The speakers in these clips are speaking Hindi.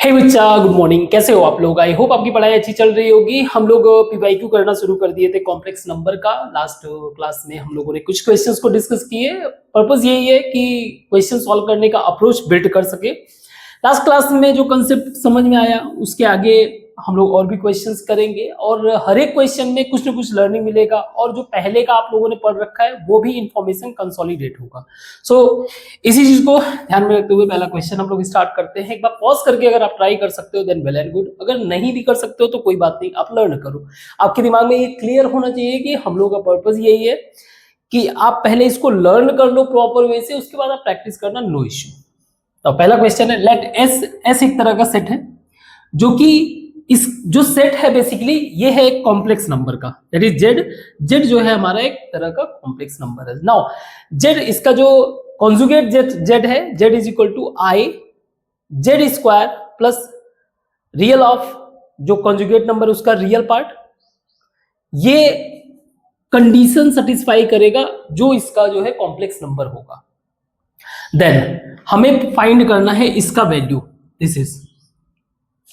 हे बच्चा, गुड मॉर्निंग। कैसे हो आप लोग? आई होप आपकी पढ़ाई अच्छी चल रही होगी। हम लोग पीवाईक्यू करना शुरू कर दिए थे कॉम्प्लेक्स नंबर का। लास्ट क्लास में हम लोगों ने कुछ क्वेश्चंस को डिस्कस किए। पर्पस यही है कि क्वेश्चन सॉल्व करने का अप्रोच बिल्ड कर सके। लास्ट क्लास में जो कंसेप्ट समझ में आया उसके आगे हम लोग और भी क्वेश्चंस करेंगे और हर एक क्वेश्चन में कुछ ना कुछ लर्निंग मिलेगा और जो पहले का आप लोगों ने पढ़ रखा है वो भी इंफॉर्मेशन कंसोलिडेट होगा। सो इसी चीज को ध्यान में रखते हुए पहला क्वेश्चन हम लोग स्टार्ट करते हैं। एक बार पॉज करके अगर आप ट्राई कर सकते हो देन वेल एंड गुड, अगर नहीं भी कर सकते हो तो कोई बात नहीं, आप लर्न करो। आपके दिमाग में ये क्लियर होना चाहिए कि हम लोग का पर्पस यही है कि आप पहले इसको लर्न कर लो प्रॉपर वे से, उसके बाद आप प्रैक्टिस करना, नो इश्यू। तो पहला क्वेश्चन है, लेट एस एक तरह का सेट है जो कि इस जो सेट है बेसिकली ये है एक कॉम्प्लेक्स नंबर का, दैट इज जेड जो है हमारा एक तरह का कॉम्प्लेक्स नंबर है। नाउ जेड, इसका जो कॉन्जुगेट जेड है, z is equal to i z square plus real of जो कॉन्जुगेट नंबर उसका रियल पार्ट। ये कंडीशन सेटिस्फाई करेगा जो इसका जो है कॉम्प्लेक्स नंबर होगा। देन हमें फाइंड करना है इसका value, this is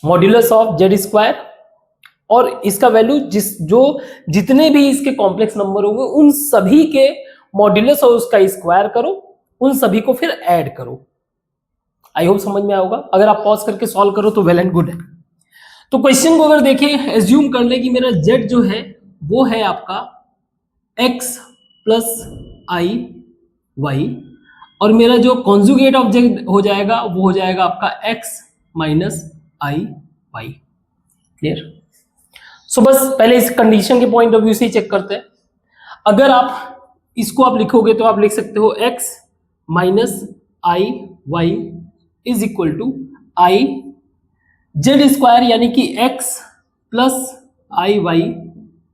modulus of z square, और इसका वैल्यू जितने भी इसके कॉम्प्लेक्स नंबर होंगे उन सभी के मॉड्यूलस और उसका स्क्वायर करो, उन सभी को फिर ऐड करो। आई होप समझ में आएगा। अगर आप पॉज करके सॉल्व करो तो वेल एंड गुड है। तो क्वेश्चन को अगर देखें, एज्यूम कर ले कि मेरा जेड जो है वो है आपका एक्स प्लस आई वाई, और मेरा जो कॉन्जुगेट ऑफ जेड हो जाएगा वो हो जाएगा आपका एक्स माइनस आई वाई। क्लियर? सो बस पहले इस कंडीशन के पॉइंट ऑफ व्यू से ही चेक करते हैं। अगर आप इसको आप लिखोगे तो आप लिख सकते हो x minus I Y is equal to i z square, यानी कि एक्स प्लस आई वाई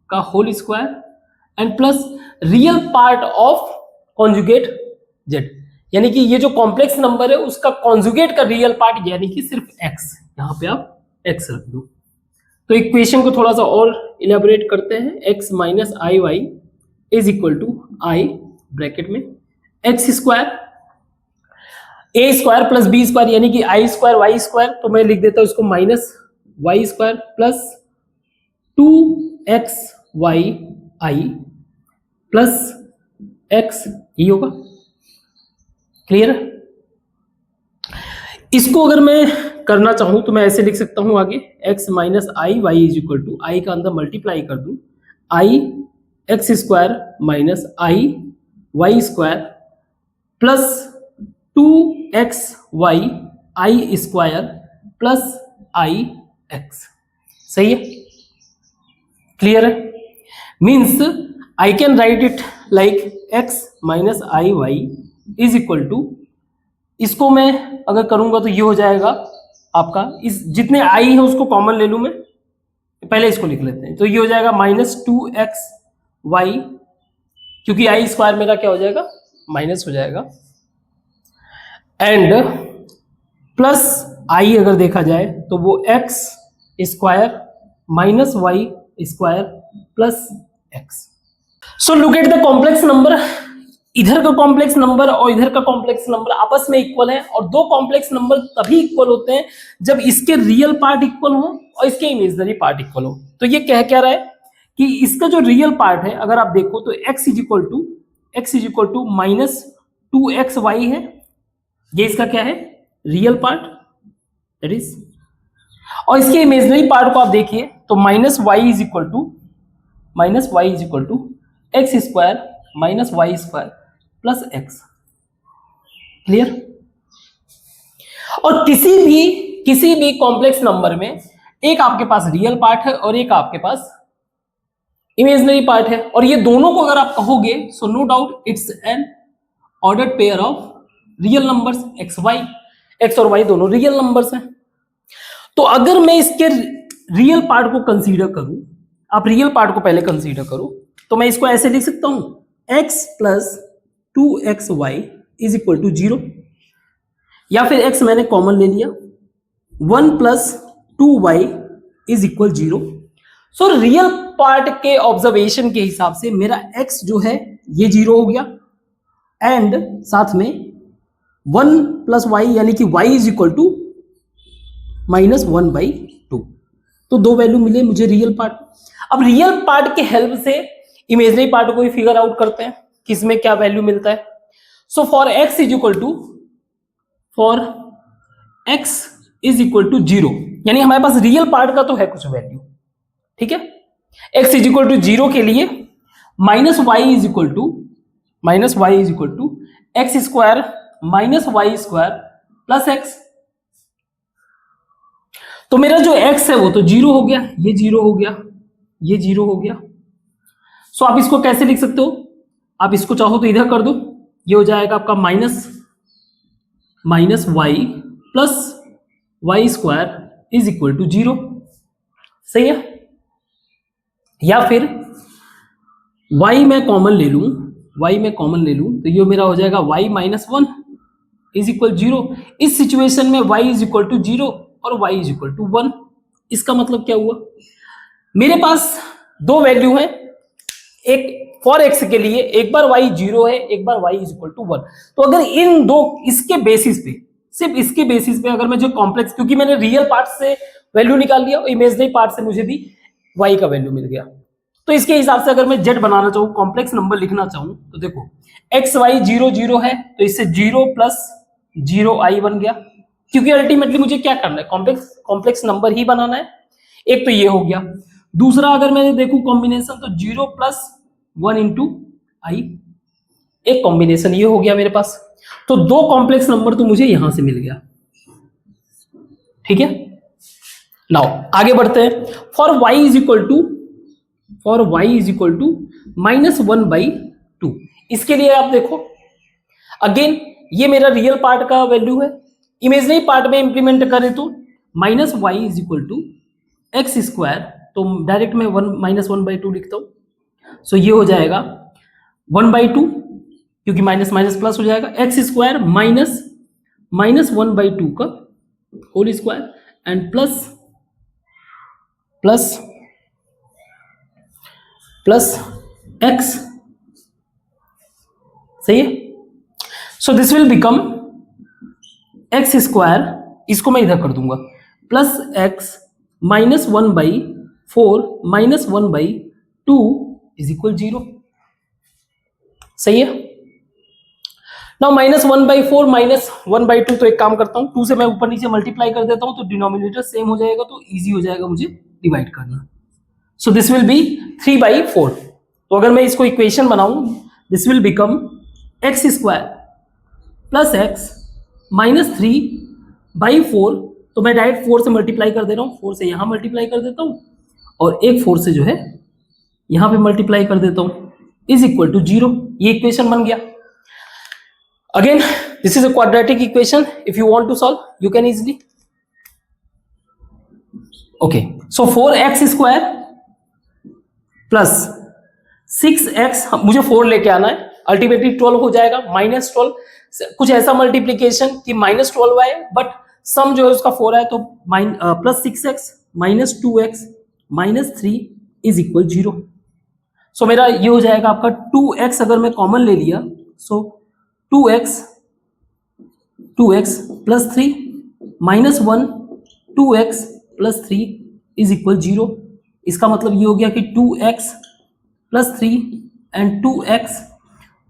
का whole square and plus real part of conjugate z, यानी कि ये जो कॉम्प्लेक्स नंबर है उसका कॉन्जुगेट का रियल पार्ट यानी कि सिर्फ एक्स, यहां पे आप एक्स रख दो। तो इक्वेशन को थोड़ा सा और इलेबोरेट करते हैं। X minus I Y is equal to i bracket में x square a square plus b square, यानी कि आई स्क्वायर वाई स्क्वायर, तो मैं लिख देता हूं इसको minus Y square plus 2x Y I plus x, ये होगा। क्लियर? इसको अगर मैं करना चाहूं तो मैं ऐसे लिख सकता हूं आगे, x minus I Y is equal to I का अंदर मल्टीप्लाई कर दूं I X square minus I Y square plus 2x Y I square plus I X. सही है? क्लियर है? Means I can write it like x minus I Y is equal to, इसको मैं अगर करूंगा तो ये हो जाएगा आपका, इस जितने आई है उसको कॉमन ले लूं मैं, पहले इसको लिख लेते हैं, तो ये हो जाएगा माइनस 2x वाई, क्योंकि आई स्क्वायर मेरा क्या हो जाएगा, माइनस हो जाएगा, एंड प्लस आई अगर देखा जाए तो वो x square minus Y square plus x. So look at the complex number. इधर का कॉम्प्लेक्स नंबर और इधर का कॉम्प्लेक्स नंबर आपस में इक्वल है, और दो कॉम्प्लेक्स नंबर तभी इक्वल होते हैं जब इसके रियल पार्ट इक्वल हो और इसके इमेजिनरी पार्ट इक्वल हो। तो ये कह क्या रहा है कि इसका जो रियल पार्ट है अगर आप देखो तो x is equal to minus 2x y है, ये इसका क्या है, रियल पार्ट, दैट इज, और इसके इमेजिनरी पार्ट को आप देखिए तो minus y is equal to x square minus Y square plus x. Clear? और किसी भी कॉम्प्लेक्स नंबर में एक आपके पास रियल पार्ट है और एक आपके पास इमेजिनरी पार्ट है, और ये दोनों को अगर आप कहोगे so no doubt it's an ordered pair of real numbers, x और वाई दोनों रियल नंबर्स हैं। तो अगर मैं इसके रियल पार्ट को कंसीडर करूं, आप रियल पार्ट को पहले कंसीडर करो, तो मैं इसको ऐसे लिख सकता हूं x plus 2x y is equal to 0, या फिर x मैंने कॉमन ले लिया, 1 plus 2y is equal 0। So real part के ऑब्जर्वेशन के हिसाब से मेरा x जो है ये 0 हो गया, एंड साथ में 1 प्लस वाई यानी कि y इज इक्वल टू -1/2। तो दो वैल्यू मिले मुझे रियल पार्ट। अब रियल पार्ट के हेल्प से इमेजनरी पार्ट को भी फिगर आउट करते हैं कि इसमें क्या वैल्यू मिलता है। So for x is equal to 0, यानी हमारे पास रियल पार्ट का तो है कुछ वैल्यू, ठीक है। x इज इक्वल टू 0 के लिए -y is equal to x square -y square plus x। तो मेरा जो x है वो तो 0 हो गया, ये 0 हो गया, ये 0 हो गया। सो आप इसको कैसे लिख सकते हो, आप इसको चाहो तो इधर कर दो, ये हो जाएगा आपका minus y plus y square is equal to 0, सही है। या फिर y मैं कॉमन ले लूं, तो ये मेरा हो जाएगा y -1 इज इक्वल 0। इस सिचुएशन में y इज इक्वल टू 0 और y इज इक्वल टू 1। इसका मतलब क्या हुआ, मेरे पास दो वैल्यू हैं, एक फॉर x के लिए एक बार y 0 है, एक बार y इज इक्वल टू 1। तो अगर इन दो, इसके बेसिस पे, सिर्फ इसके बेसिस पे अगर मैं जो कॉम्प्लेक्स, क्योंकि मैंने रियल पार्ट से वैल्यू निकाल लिया और इमेजिनरी पार्ट से मुझे भी y का वैल्यू मिल गया, तो इसके हिसाब से अगर मैं z बनाना चाहूँ, कॉम्प्लेक्स नंबर लिखना चाहूँ, तो देखो x y 0 0 है, तो इससे 0 प्लस 0i बन गया, क्योंकि अल्टीमेटली मुझे क्या करना है, कॉम्प्लेक्स नंबर ही बनाना है। एक तो ये हो गया। दूसरा अगर मैं देखूं कॉम्बिनेशन, तो 0 प्लस 1 इंटू आई, एक कॉम्बिनेशन ये हो गया मेरे पास। तो दो कॉम्प्लेक्स नंबर तो मुझे यहां से मिल गया, ठीक है। नाउ आगे बढ़ते हैं। For y is equal to -1/2। इसके लिए आप देखो, अगेन ये मेरा रियल पार्ट का वैल्यू है, इमेजिनरी पार्ट में इंप्लीमेंट करें तो -y is equal to x square, तो डायरेक्ट में -1/2 लिखता हूं। सो ये हो जाएगा 1/2, क्योंकि माइनस माइनस प्लस हो जाएगा, एक्स स्क्वायर -1/2 का whole square and plus x, सही है। So this will become x square, इसको मैं इधर कर दूंगा, प्लस एक्स -1/4 -1/2 इज इक्वल 0, सही है। नाउ -1/4 -1/2, तो एक काम करता हूं, 2 से मैं ऊपर नीचे मल्टीप्लाई कर देता हूं, तो डिनोमिनेटर सेम हो जाएगा, तो इजी हो जाएगा मुझे डिवाइड करना। सो दिस विल बी 3/4। तो अगर मैं इसको इक्वेशन बनाऊं, this will become x square plus x -3/4, तो मैं डायरेक्ट 4 से मल्टीप्लाई कर दे रहा हूँ, 4 से यहाँ मल्टीप्लाई कर देता हूँ और एक 4 से जो है यहाँ पे मल्टीप्लाई कर देता हूँ, इज इक्वल टू 0। ये इक्वेशन बन गया। Again this is a quadratic equation, if you want to solve you can easily. Okay, so 4x square plus 6x, मुझे 4 लेके आना है, अल्टीमेटली 12 हो जाएगा, -12, कुछ ऐसा मल्टीप्लीकेशन कि -12 आए, बट सम जो है उसका 4 है, तो plus 6x -2x -3 is equal 0। सो मेरा ये हो जाएगा आपका 2x, अगर मैं कॉमन ले लिया, सो 2x plus 3 -1 2x plus 3 is equal 0। इसका मतलब ये हो गया कि 2x plus 3 and 2x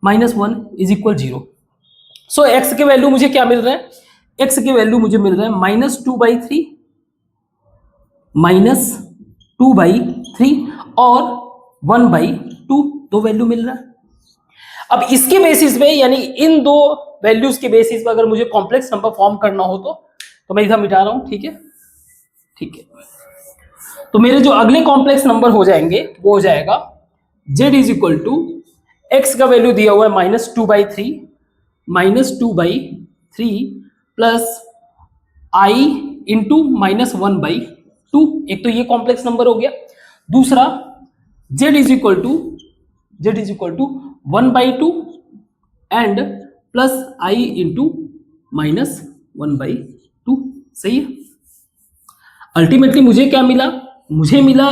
-1 is equal 0। So x के वैल्यू मुझे क्या मिल रहे हैं, x के वैल्यू मुझे मिल रहे हैं -2/3 और 1/2, दो वैल्यू मिल रहा है। अब इसके बेसिस पे, यानी इन दो वैल्यूज के बेसिस पे अगर मुझे कॉम्प्लेक्स नंबर फॉर्म करना हो तो मैं इधर मिटा रहा हूं, ठीक है। तो मेरे जो अगले कॉम्प्लेक्स नंबर हो जाएंगे वो हो जाएगा z is equal to, x का वैल्यू दिया हुआ है -2/3 प्लस i इंटू -1/2। एक तो ये कॉम्प्लेक्स नंबर हो गया। दूसरा z is equal to 1/2 and plus i into -1/2, सही है। अल्टीमेटली मुझे क्या मिला, मुझे मिला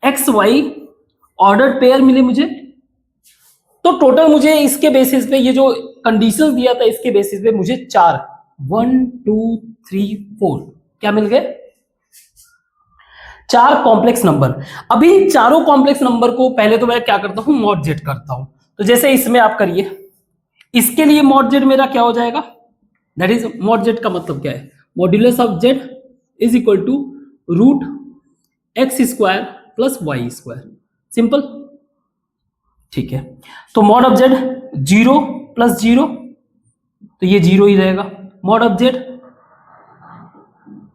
एक्स वाई ऑर्डर्ड पेयर मिले मुझे। तो टोटल मुझे इसके बेसिस पे, ये जो कंडीशंस दिया था इसके बेसिस पे मुझे 4 1 2 3 4 क्या मिल गए? 4 कॉम्प्लेक्स नंबर। अभी चारों कॉम्प्लेक्स नंबर को पहले तो मैं क्या करता हूं, मॉड जेड करता हूं। तो जैसे इसमें आप करिए, इसके लिए मॉड जेड मेरा क्या हो जाएगा, दैट इज मॉड जेड का मतलब क्या है, modulus of z is equal to root x square plus y square, simple. ठीक है, तो मॉड ऑफ जेड 0 प्लस 0, तो ये 0 ही रहेगा। मॉड ऑफ जेड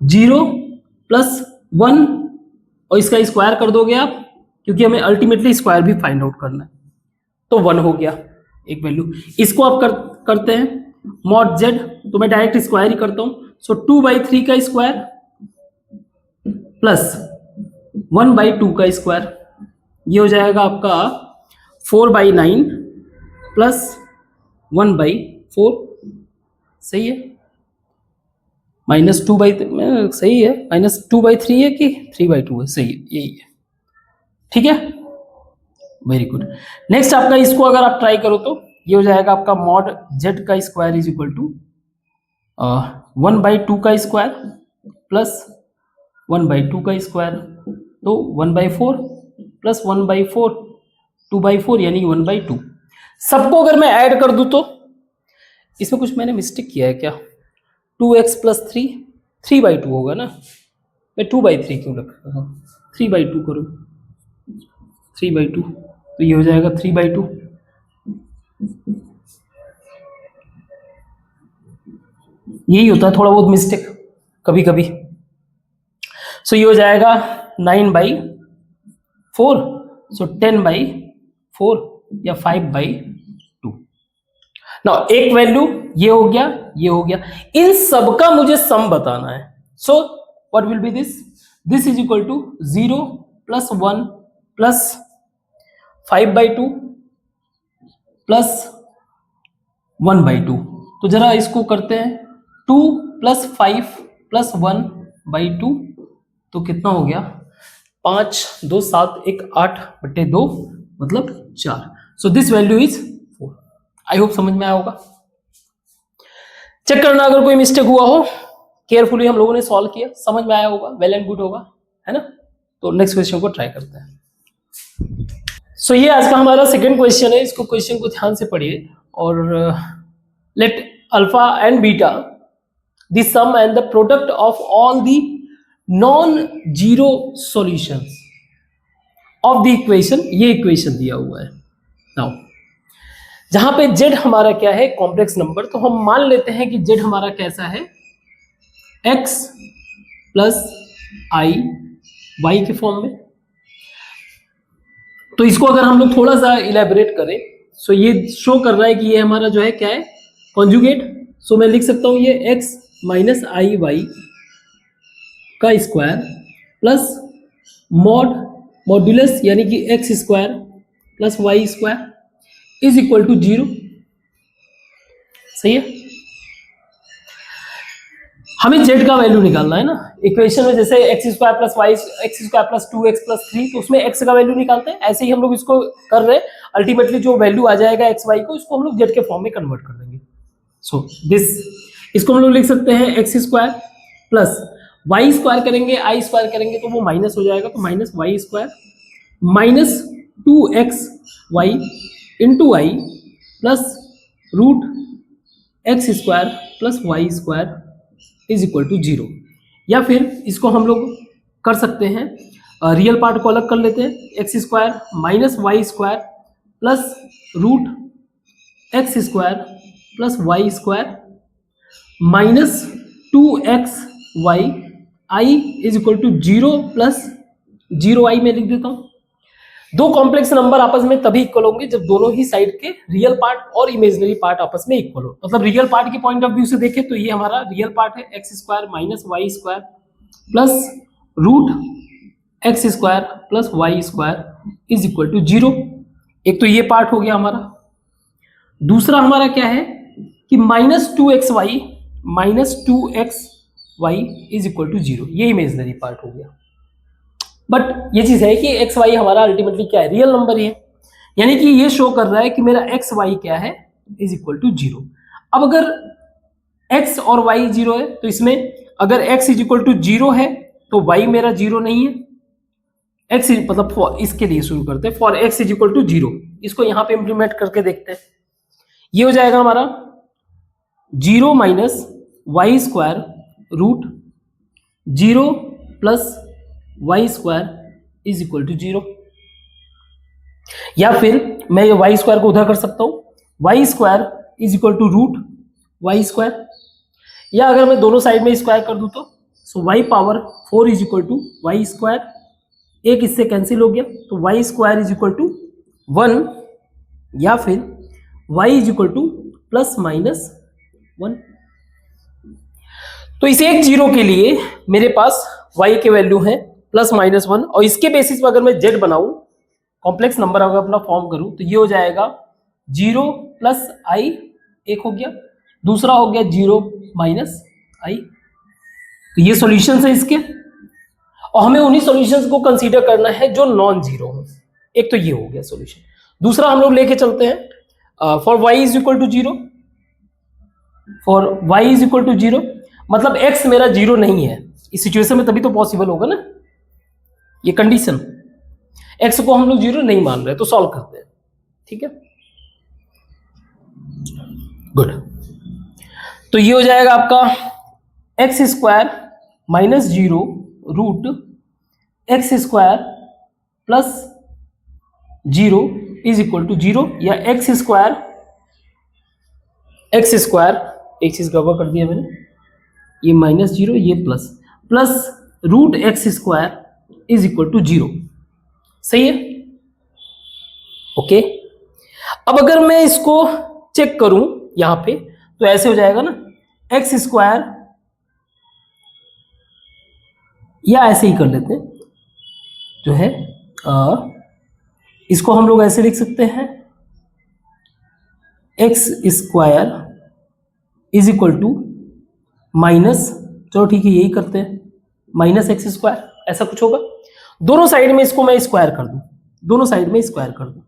0 प्लस 1, और इसका स्क्वायर कर दोगे आप, क्योंकि हमें अल्टीमेटली स्क्वायर भी फाइंड आउट करना है, तो 1 हो गया एक वैल्यू। इसको आप करते हैं मॉड जेड, तो मैं डायरेक्ट स्क्वायर ही करता हूं। सो 2/3 का स्क्वायर प्लस 1/2 का स्क्वायर, ये हो जाएगा आपका 4/9 प्लस 1/4, सही है। सही है, -2/3 है कि 3/2 है, सही है, यही है। ठीक है, वेरी गुड। नेक्स्ट आपका इसको अगर आप ट्राई करो तो ये हो जाएगा आपका मॉड जेड का स्क्वायर इज इक्वल टू 1/2 का स्क्वायर प्लस 1/2 का स्क्वायर, तो 1/4 प्लस 1/4, 2/4 यानी 1/2। सबको अगर मैं ऐड कर दूं तो इसमें कुछ मैंने मिस्टेक किया है क्या, 2x प्लस 3, 3/2 होगा ना, मैं 2/3 क्यों रख रहा हूँ, 3/2 करूँ, 3/2, तो ये हो जाएगा 3/2। यही होता है थोड़ा बहुत मिस्टेक कभी कभी। सो ये हो जाएगा 9/4, सो 10/4 या 5/2। ना एक वैल्यू ये हो गया, ये हो गया, इन सब का मुझे सम बताना है। So what will be this, this is equal to 0 plus 1 plus 5/2 plus 1/2। तो जरा इसको करते हैं, 2 प्लस 5 प्लस 1/2, तो कितना हो गया, 5 2 7 1 8/2 मतलब 4। So this value is 4। I hope समझ में आया होगा। चेक करना अगर कोई मिस्टेक हुआ हो, केयरफुली हम लोगों ने सॉल्व किया, समझ में आया होगा, वेल एंड गुड होगा, है ना। तो नेक्स्ट क्वेश्चन को ट्राई करते हैं। सो ये आज का हमारा सेकंड क्वेश्चन है, इसको क्वेश्चन को ध्यान से पढ़िए। और let alpha and beta the sum and the product of all the non zero solutions of the equation, ये इक्वेशन दिया हुआ है। नाउ जहां पे z हमारा क्या है, कॉम्प्लेक्स नंबर, तो हम मान लेते हैं कि z हमारा कैसा है, x प्लस आई y के फॉर्म में। तो इसको अगर हम लोग थोड़ा सा इलेबोरेट करें, सो ये शो कर रहा है कि ये हमारा जो है क्या है, कॉन्जुगेट। सो मैं लिख सकता हूं ये x माइनस आई वाई का स्क्वायर प्लस मॉड्यूलस यानी कि x square plus y square is equal to 0। सही है, हमें z का वैल्यू निकालना है ना। इक्वेशन में जैसे x square plus y, x square plus 2x plus 3, तो उसमें x का वैल्यू निकालते हैं। ऐसे ही हम लोग इसको कर रहे हैं, अल्टीमेटली जो वैल्यू आ जाएगा x y को, इसको हम लोग z के फॉर्म में कन्वर्ट कर देंगे। सो दिस, इसको हम लोग लिख सकते हैं x square plus y square करेंगे, आई स्क्वायर करेंगे तो वो माइनस हो जाएगा, तो minus Y square minus 2xy into i plus root x square plus y square is equal to 0। या फिर इसको हम लोग कर सकते हैं, रियल पार्ट को अलग कर लेते हैं, x square minus Y square plus root x square plus y square minus 2xy i is equal to 0 plus 0i में लिख देता हूं। दो कॉम्प्लेक्स नंबर आपस में तभी इक्वल होंगे जब दोनों ही साइड के रियल पार्ट और इमेजिनरी पार्ट आपस में इक्वल हो। मतलब रियल पार्ट के पॉइंट ऑफ व्यू से देखें तो ये हमारा रियल पार्ट है, x square minus Y square plus root x square plus y square is equal to 0। एक तो ये पार्ट हो गया हमारा। दूसरा हमारा क्या है कि minus 2xy is equal to 0, ये इमेजिनरी पार्ट हो गया। बट ये चीज है कि एक्स वाई हमारा अल्टीमेटली क्या है, रियल नंबर ही है, यानी कि ये शो कर रहा है कि मेरा एक्स वाई क्या है, इज इक्वल टू 0। अब अगर x और y 0 है तो इसमें अगर x इज इक्वल टू 0 है तो y मेरा 0 नहीं है। x मतलब इसके लिए शुरू करते हैं, for x is equal to 0, इसको यहां पे इंप्लीमेंट करके देखते हैं। ये हो जाएगा हमारा 0 minus Y square root 0 plus y square is equal to 0। या फिर मैं ये वाई स्क्वायर को उधर कर सकता हूं, y square is equal to root y square, या अगर मैं दोनों साइड में स्क्वायर कर दूं तो so Y power 4 is equal to Y square, एक इससे कैंसिल हो गया तो Y square is equal to 1, या फिर Y is equal to plus minus 1। तो इस एक जीरो के लिए मेरे पास y के वैल्यू है प्लस माइनस 1, और इसके बेसिस पर अगर मैं z बनाऊं, कॉम्प्लेक्स नंबर अगर अपना फॉर्म करूं, तो ये हो जाएगा 0 प्लस आई, एक हो गया, दूसरा हो गया 0 माइनस आई। तो ये सॉल्यूशंस है इसके, और हमें उन्हीं सॉल्यूशंस को कंसीडर करना है जो नॉन जीरो हो। एक तो ये हो गया सॉल्यूशन। दूसरा हम लोग लेके चलते हैं for y is equal to 0, for y is equal to 0 मतलब x मेरा 0 नहीं है इस सिचुएशन में, तभी तो पॉसिबल होगा ना ये कंडीशन। x को हम लोग 0 नहीं मान रहे, तो सॉल्व करते हैं, ठीक है, गुड। तो ये हो जाएगा आपका x स्क्वायर minus 0 root x square plus 0 is equal to 0, या एक्स स्क्वायर एक चीज गड़बड़ कर दिया मैंने, ये माइनस 0 ये plus root x square is equal to 0। सही है, ओके। अब अगर मैं इसको चेक करूं यहां पे तो ऐसे हो जाएगा ना, एक्स स्क्वायर, या ऐसे ही कर लेते हैं जो है इसको हम लोग ऐसे लिख सकते हैं, x square is equal to minus, चलो ठीक है यही करते हैं, माइनस एक्स स्क्वायर, ऐसा कुछ होगा। दोनों साइड में इसको मैं स्क्वायर कर दूं, दोनों साइड में स्क्वायर कर दूं,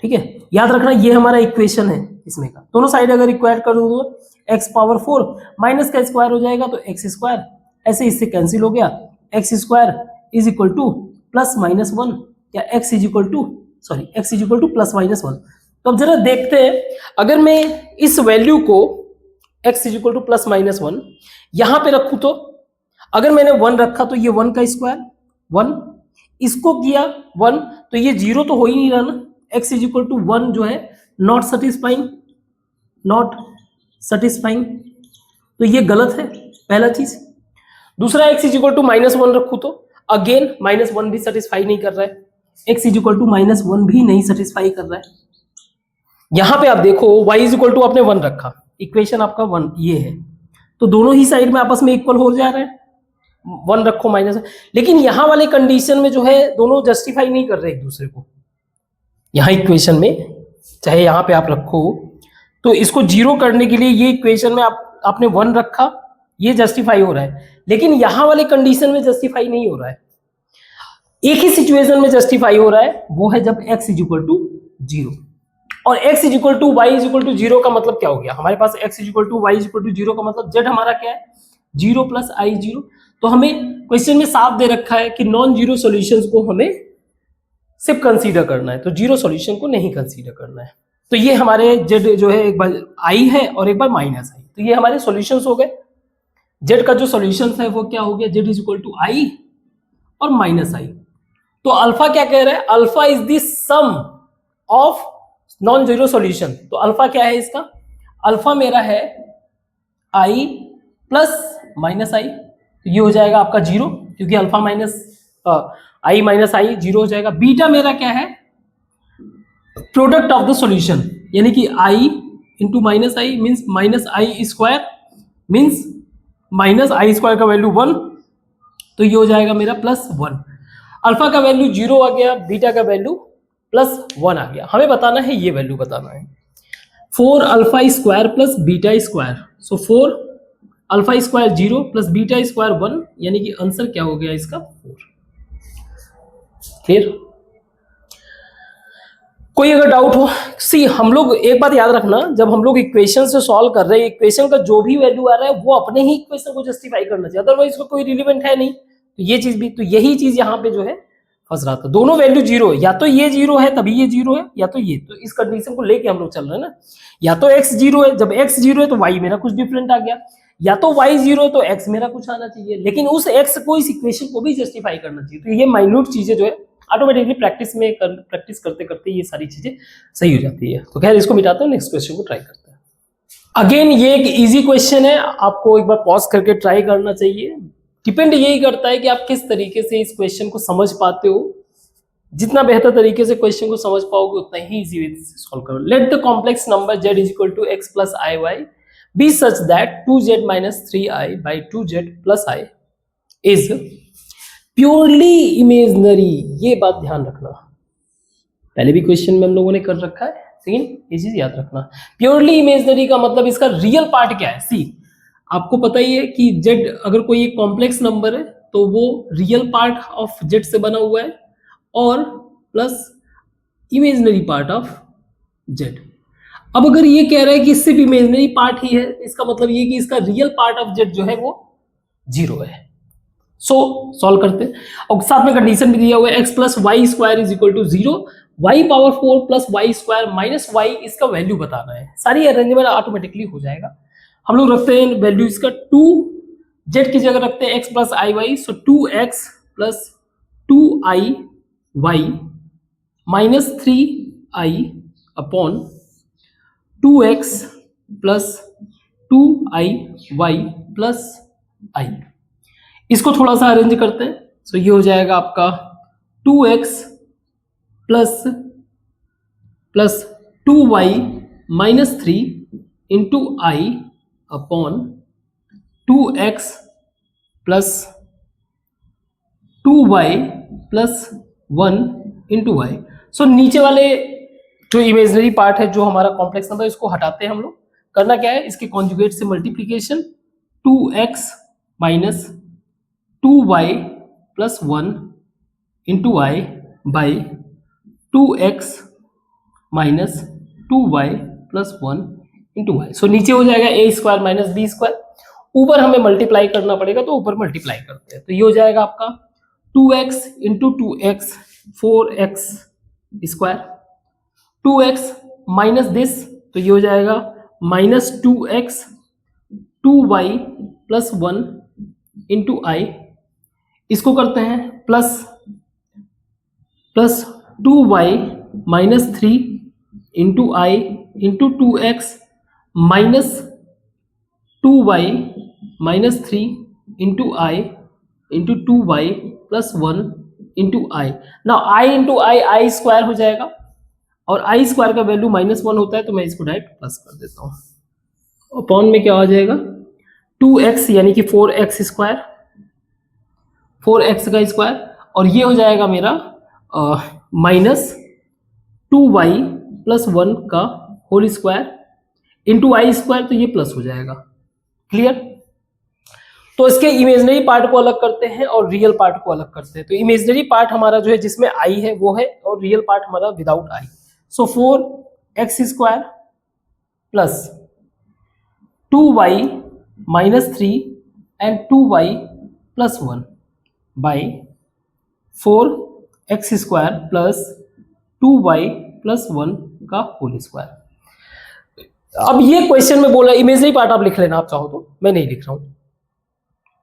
ठीक है। याद रखना ये हमारा इक्वेशन है इसमें का, दोनों साइड अगर स्क्वायर कर दूं तो एक्स पावर 4 माइनस का स्क्वायर हो जाएगा तो एक्स स्क्वायर, ऐसे इससे कैंसिल हो गया, x square is equal to plus minus 1, या x is equal to plus minus 1। तो अब जरा देखते हैं, अगर मैं इस वैल्यू को x is equal to plus minus 1 यहां पे रखूं, तो अगर मैंने 1 रखा तो ये 1 का स्क्वायर 1, इसको किया 1 तो ये 0 तो हो ही नहीं रहा ना, x इज इक्वल टू 1 जो है नॉट सेटिस्फाइंग, तो ये गलत है पहला चीज। दूसरा x is equal to minus 1 रखूं तो अगेन माइनस 1 भी सेटिस्फाई नहीं कर रहा है, x is equal to minus 1 भी नहीं सेटिस्फाई कर रहा है। यहां पे आप देखो y इज इक्वल टू आपने 1 रखा, इक्वेशन आपका 1 ये है, तो दोनों ही साइड में आपस में इक्वल हो जा रहे हैं, 1 रखो माइनस, लेकिन यहां वाले कंडीशन में जो है दोनों जस्टिफाई नहीं कर रहे एक दूसरे को। यहां इक्वेशन में चाहे यहां पे आप रखो, तो इसको 0 करने के लिए ये इक्वेशन में आपने 1 रखा, ये जस्टिफाई हो रहा है, लेकिन यहां वाले कंडीशन में जस्टिफाई नहीं हो रहा है। एक ही सिचुएशन में जस्टिफाई हो रहा है, वो है जब x इज इक्वल टू 0, और x is equal to y is equal to 0 का मतलब क्या हो गया, हमारे पास x is equal to y is equal to 0 का मतलब z हमारा क्या है 0 प्लस आई 0। तो हमें क्वेश्चन में साफ दे रखा है कि नॉन जीरो सॉल्यूशंस को हमें सिर्फ कंसीडर करना है, तो जीरो सॉल्यूशन को नहीं कंसीडर करना है। तो ये हमारे z जो है एक बार आई है और एक बार माइनस आई, तो ये हमारे सॉल्यूशंस हो गए। z का जो सॉल्यूशंस है वो क्या हो गया, z is equal to i और माइनस आई। तो अल्फा क्या कह रहा है, alpha is the sum of non zero solution. तो अल्फा क्या है इसका, अल्फा मेरा है आई प्लस माइनस आई, तो ये हो जाएगा आपका 0, क्योंकि अल्फा माइनस आई माइनस आई 0 हो जाएगा। बीटा मेरा क्या है, प्रोडक्ट ऑफ द सॉल्यूशन, यानी कि I into minus I means minus I square means minus I square का वैल्यू 1, तो ये हो जाएगा मेरा प्लस 1। अल्फा का वैल्यू 0 आ गया, बीटा का वैल्यू प्लस 1 आ गया। हमें बताना है ये वैल्यू बताना है, 4 alpha square plus beta square, so 4 alpha square 0 plus beta square 1, यानी कि आंसर क्या हो गया इसका 4। क्लियर। कोई अगर डाउट हो, सी हम लोग एक बात याद रखना, जब हम लोग इक्वेशन से सॉल्व कर रहे हैं, इक्वेशन का जो भी वैल्यू आ रहा है वो अपने ही इक्वेशन को जस्टिफाई करना चाहिए, अदरवाइज इसको कोई रिलेवेंट है नहीं। तो ये चीज भी, तो यही चीज यहाँ पे जो है फंस रहा था। दोनों वैल्यू जीरो है, या तो ये जीरो है तभी ये जीरो है, या तो ये, तो इस कंडीशन को लेके हम लोग चल रहे हैं ना। या तो एक्स जीरो है, जब एक्स जीरो है तो वाई मेरा कुछ डिफरेंट आ गया, या तो वाई जीरो है तो एक्स मेरा कुछ आना चाहिए, लेकिन उस एक्स को इस इक्वेशन को भी जस्टिफाई करना चाहिए। तो ये माइन्यूट चीजें जो है ऑटोमेटिकली प्रैक्टिस करते करते ये सारी चीजें सही हो जाती है। तो खैर इसको मिटाते हैं, नेक्स्ट क्वेश्चन को ट्राई करते हैं। अगेन ये एक इजी क्वेश्चन है, आपको एक बार पॉज करके ट्राई करना चाहिए। डिपेंड यही करता है कि आप किस तरीके से इस क्वेश्चन को समझ पाते हो। जितना बेहतर तरीके से क्वेश्चन को समझ पाओगे उतना ही इजी वे से सॉल्व करो। Let the complex number z is equal to x plus i y be such that 2z minus 3i by 2z plus i is purely imaginary. ये बात ध्यान रखना, पहले भी क्वेश्चन में हम लोगों ने कर रखा है, लेकिन ये चीज याद रखना, प्योरली इमेजनरी का मतलब इसका रियल पार्ट क्या है। सी आपको पता ही है कि z अगर कोई एक कॉम्प्लेक्स नंबर है तो वो रियल पार्ट ऑफ z से बना हुआ है और plus imaginary part of z। अब अगर ये कह रहा है कि सिर्फ इमेजनरी पार्ट ही है, इसका मतलब ये कि इसका रियल पार्ट ऑफ z जो है वो जीरो है। सो सॉल्व करते हैं, और साथ में कंडीशन भी दिया हुआ है x plus y square is equal to 0, y power 4 plus y square minus y, इसका वैल्यू बताना है। सारी अरेंजमेंट ऑटोमेटिकली हो जाएगा। हम लोग रखते हैं वैल्यू इसका 2, z की जगह रखते हैं x plus i y, so 2x plus 2i y minus 3i upon 2x plus 2i y plus i। इसको थोड़ा सा अरेंज करते हैं, सो ये हो जाएगा आपका 2x plus 2y minus 3 into I upon 2x plus 2y plus 1 into Y. So नीचे वाले जो इमेजनरी पार्ट है, जो हमारा कॉम्प्लेक्स नंबर, इसको हटाते हैं हम लोग। करना क्या है, इसके कॉन्जुगेट से multiplication, 2x minus 2y plus 1 into i by 2x minus 2y plus 1 into Y. So नीचे हो जाएगा a square minus b square, ऊपर हमें मल्टीप्लाई करना पड़ेगा तो ऊपर मल्टीप्लाई करते हैं। तो ये हो जाएगा आपका 2x into 2x 4x square, 2x minus this, तो ये हो जाएगा minus 2x 2y plus 1 into आई। इसको करते हैं plus 2y minus 3 into i into 2x minus 2y minus 3 into i into 2y plus 1 into i. ना आई इंटू आई स्क्वायर हो जाएगा, और आई स्क्वायर का वैल्यू -1 होता है, तो मैं इसको डायरेक्ट प्लस कर देता हूं। अपॉन में क्या आ जाएगा 2x यानी कि 4x स्क्वायर, 4x का स्क्वायर, और ये हो जाएगा मेरा माइनस 2y प्लस 1 का होल स्क्वायर इंटू आई स्क्वायर, तो ये प्लस हो जाएगा। क्लियर? तो इसके इमेजनरी पार्ट को अलग करते हैं और रियल पार्ट को अलग करते हैं। तो इमेजनरी पार्ट हमारा जो है जिसमें आई है वो है, और रियल पार्ट हमारा without I. So 4x square plus 2y minus 3 and 2y plus 1 by 4x square plus 2y plus 1 का होल स्क्वायर। अब ये क्वेश्चन में बोल रहा है, इमेजनरी पार्ट आप लिख लेना आप चाहो तो, मैं नहीं लिख रहा हूं।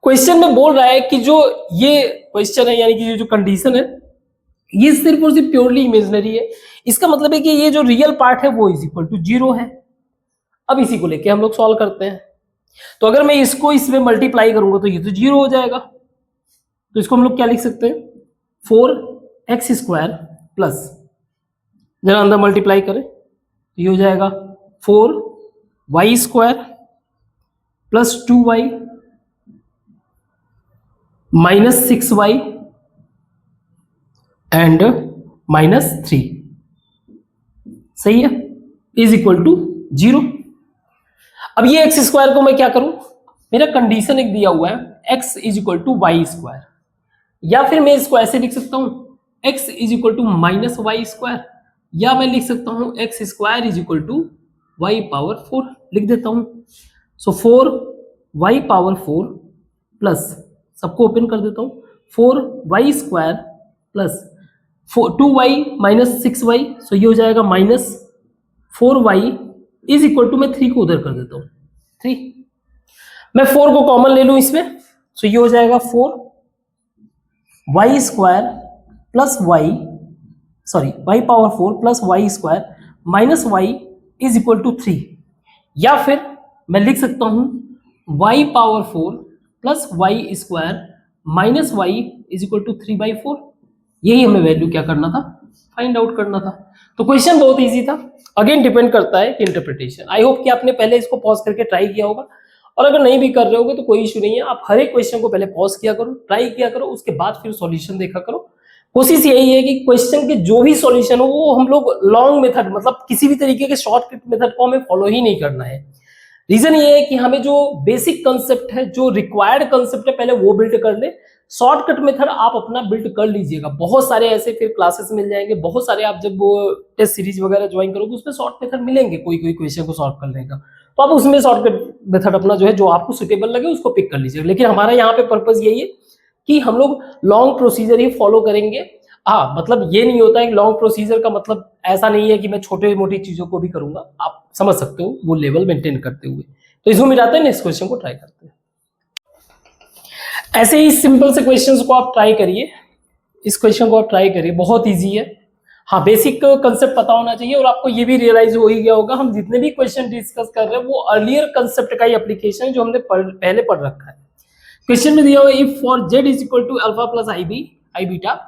क्वेश्चन में बोल रहा है कि जो ये क्वेश्चन है, यानी कि ये जो कंडीशन है, ये सिर्फ और सिर्फ प्योरली इमेजनरी है। इसका मतलब है कि ये जो रियल पार्ट है वो इज इक्वल टू 0 है। अब इसी को लेके हम लोग सॉल्व करते हैं। तो अगर मैं इसको इसमें मल्टीप्लाई करूंगा तो ये तो 0 हो जाएगा। तो इसको हम लोग क्या लिख सकते हैं, 4x स्क्वायर प्लस, जरा अंदर मल्टीप्लाई करें तो ये हो जाएगा 4y square plus 2y minus 6y and minus 3, सही है, इज इक्वल टू 0। अब ये एक्स स्क्वायर को मैं क्या करूं, मेरा कंडीशन एक दिया हुआ है x is equal to Y square, या फिर मैं इसको ऐसे लिख सकता हूं x is equal to minus Y square या मैं लिख सकता हूं x square is equal to y power 4 लिख देता हूं। सो 4 वाई पावर 4 प्लस, सबको ओपन कर देता हूं, 4 y square plus 2 y minus 6 y, so ये हो जाएगा minus 4 y is equal to, मैं 3 को उधर कर देता हूं, 3, मैं 4 को कॉमन ले लूं इसमें, सो ये हो जाएगा 4 y square plus y, sorry y power 4 plus y square minus y is equal to 3, या फिर मैं लिख सकता हूं y power 4 plus y square minus y is equal to 3/4। यही हमें वैल्यू क्या करना था, फाइंड आउट करना था। तो क्वेश्चन बहुत इजी था, अगेन डिपेंड करता है कि इंटरप्रिटेशन। आई होप कि आपने पहले इसको पॉज करके ट्राई किया होगा, और अगर नहीं भी कर रहे होगे तो कोई इशू नहीं है, आप हर एक क्वेश्चन को पहले पॉज किया करो, ट्राई किया करो, उसके बाद फिर सॉल्यूशन देखा करो। कोशिश यही है कि क्वेश्चन के जो भी सॉल्यूशन हो वो हम लोग लॉन्ग मेथड, मतलब किसी भी तरीके के शॉर्टकट मेथड को हमें फॉलो ही नहीं करना है। रीजन ये है कि हमें जो बेसिक कंसेप्ट है, जो रिक्वायर्ड कंसेप्ट है, पहले वो बिल्ड कर ले। शॉर्टकट मेथड आप अपना बिल्ड कर लीजिएगा, बहुत सारे ऐसे फिर क्लासेस मिल जाएंगे, बहुत सारे आप जब वो टेस्ट सीरीज वगैरह ज्वाइन करोगे उसमें शॉर्ट मेथड मिलेंगे कोई कोई क्वेश्चन को सॉल्व करने का, तो आप उसमें शॉर्टकट मेथड अपना जो है, जो आपको सुटेबल लगे उसको पिक कर लीजिएगा। लेकिन हमारा यहाँ पे पर्पज यही है कि हम लोग लॉन्ग प्रोसीजर ही फॉलो करेंगे। हाँ, मतलब ये नहीं होता है कि लॉन्ग प्रोसीजर का मतलब ऐसा नहीं है कि मैं छोटे मोटी चीजों को भी करूंगा, आप समझ सकते हो वो लेवल मेंटेन करते हुए। तो इसको मिलाते हैं, नेक्स्ट क्वेश्चन को ट्राई करते हैं। ऐसे ही सिंपल से क्वेश्चंस को आप ट्राई करिए, इस क्वेश्चन को आप ट्राई करिए, बहुत इजी है। हाँ, बेसिक कंसेप्ट पता होना चाहिए, और आपको ये भी रियलाइज हो ही गया होगा हम जितने भी क्वेश्चन डिस्कस कर रहे हैं वो अर्लियर कंसेप्ट का ही एप्लीकेशन है जो हमने पहले पढ़ रखा है। क्वेश्चन में दिया हुआ if for z is equal to alpha plus i beta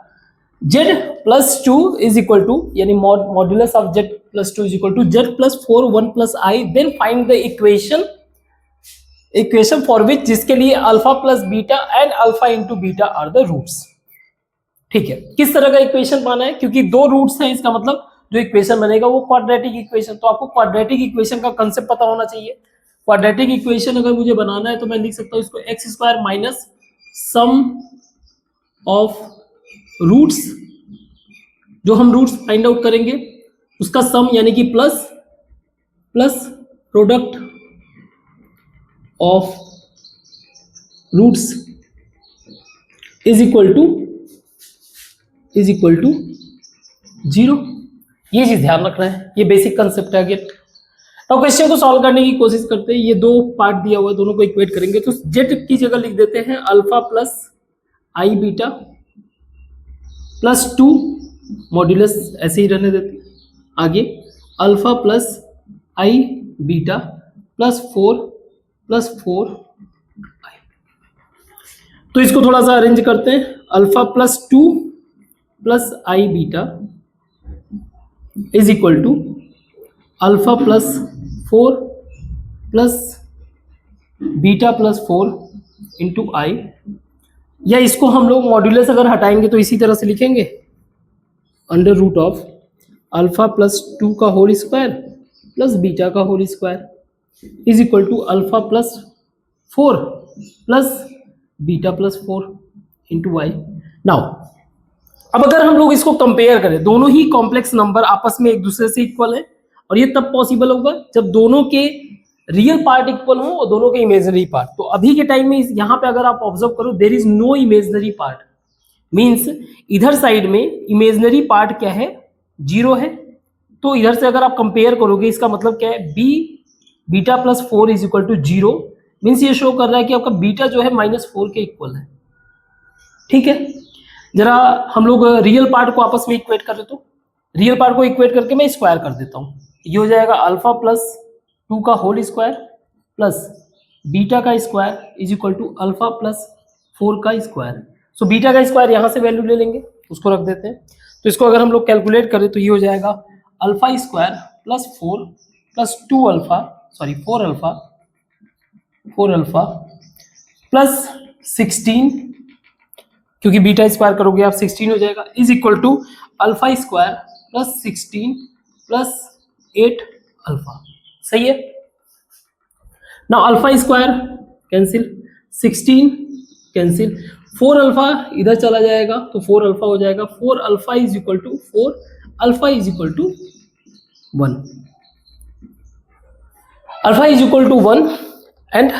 z plus 2 is equal to, यानी modulus of z plus 2 is equal to z plus 4 1 plus i, then find the equation for which, जिसके लिए alpha plus beta and alpha into beta are the roots. ठीक है, किस तरह का इक्वेशन पाना है, क्योंकि दो रूट्स हैं, इसका मतलब जो इक्वेशन बनेगा वो क्वाड्रेटिक इक्वेशन। तो आपको क्वाड्रेटिक इक्वेशन का कंसेप्ट पता होना चाहिए। क्वाड्रेटिक इक्वेशन अगर मुझे बनाना है तो मैं लिख सकता हूं इसको x square minus sum of roots, जो हम रूट्स फाइंड आउट करेंगे उसका सम, यानी कि plus product of roots is equal to 0। ये चीज ध्यान रखना है, ये बेसिक कंसेप्ट है। अब क्वेश्चन को सॉल्व करने की कोशिश करते हैं। ये दो पार्ट दिया हुआ है, दोनों को इक्वेट करेंगे। तो जेड की जगह लिख देते हैं alpha plus i beta plus 2, modulus ऐसे ही रहने देते हैं। आगे alpha plus i beta plus 4 i. तो इसको थोड़ा सा अरेंज करते हैं। Alpha plus 2 plus i beta is equal to alpha plus 4 plus beta plus 4 into i, या इसको हम लोग मॉड्यूलस अगर हटाएंगे तो इसी तरह से लिखेंगे, under root of alpha plus 2 का होल स्क्वायर प्लस बीटा का whole square is equal to alpha plus 4 plus beta plus 4 into i. Now अब अगर हम लोग इसको कंपेयर करें, दोनों ही कॉम्प्लेक्स नंबर आपस में एक दूसरे से इक्वल है, और ये तब पॉसिबल होगा जब दोनों के रियल पार्ट इक्वल हो और दोनों के इमेजिनरी पार्ट। तो अभी के टाइम में यहाँ पे अगर आप ऑब्जर्व करो, there is no imaginary part, means इधर साइड में इमेजिनरी पार्ट क्या है, 0 है। तो इधर से अगर आप कंपेयर करोगे, इसका मतलब क्या है, beta plus 4 is equal to 0, means ये शो कर रहा है कि आपका बीटा जो है -4 के इक्वल है। ठीक है, जरा हम लोग रियल पार्ट को आपस में इक्वेट कर रहे, तो रियल पार्ट को इक्वेट करके मैं स्क्वायर कर देता हूँ। ये हो जाएगा अल्फा प्लस 2 का होल स्क्वायर प्लस बीटा का square is equal to alpha plus 4 का स्क्वायर। सो बीटा का स्क्वायर यहाँ से वैल्यू ले लेंगे, उसको रख देते हैं। तो इसको अगर हम लोग कैलकुलेट करें तो ये हो जाएगा alpha square plus 4 plus 2 alpha, sorry 4 alpha plus 16, क्योंकि बीटा स्क्वायर करोगे आप 16 हो जाएगा, is equal to alpha square plus 16 plus 8 alpha. सही है ना। Alpha square cancel, 16 cancel, 4 alpha इधर चला जाएगा तो 4 अल्फा हो जाएगा। 4 alpha is equal to 4 alpha is equal to 1, alpha is equal to 1 and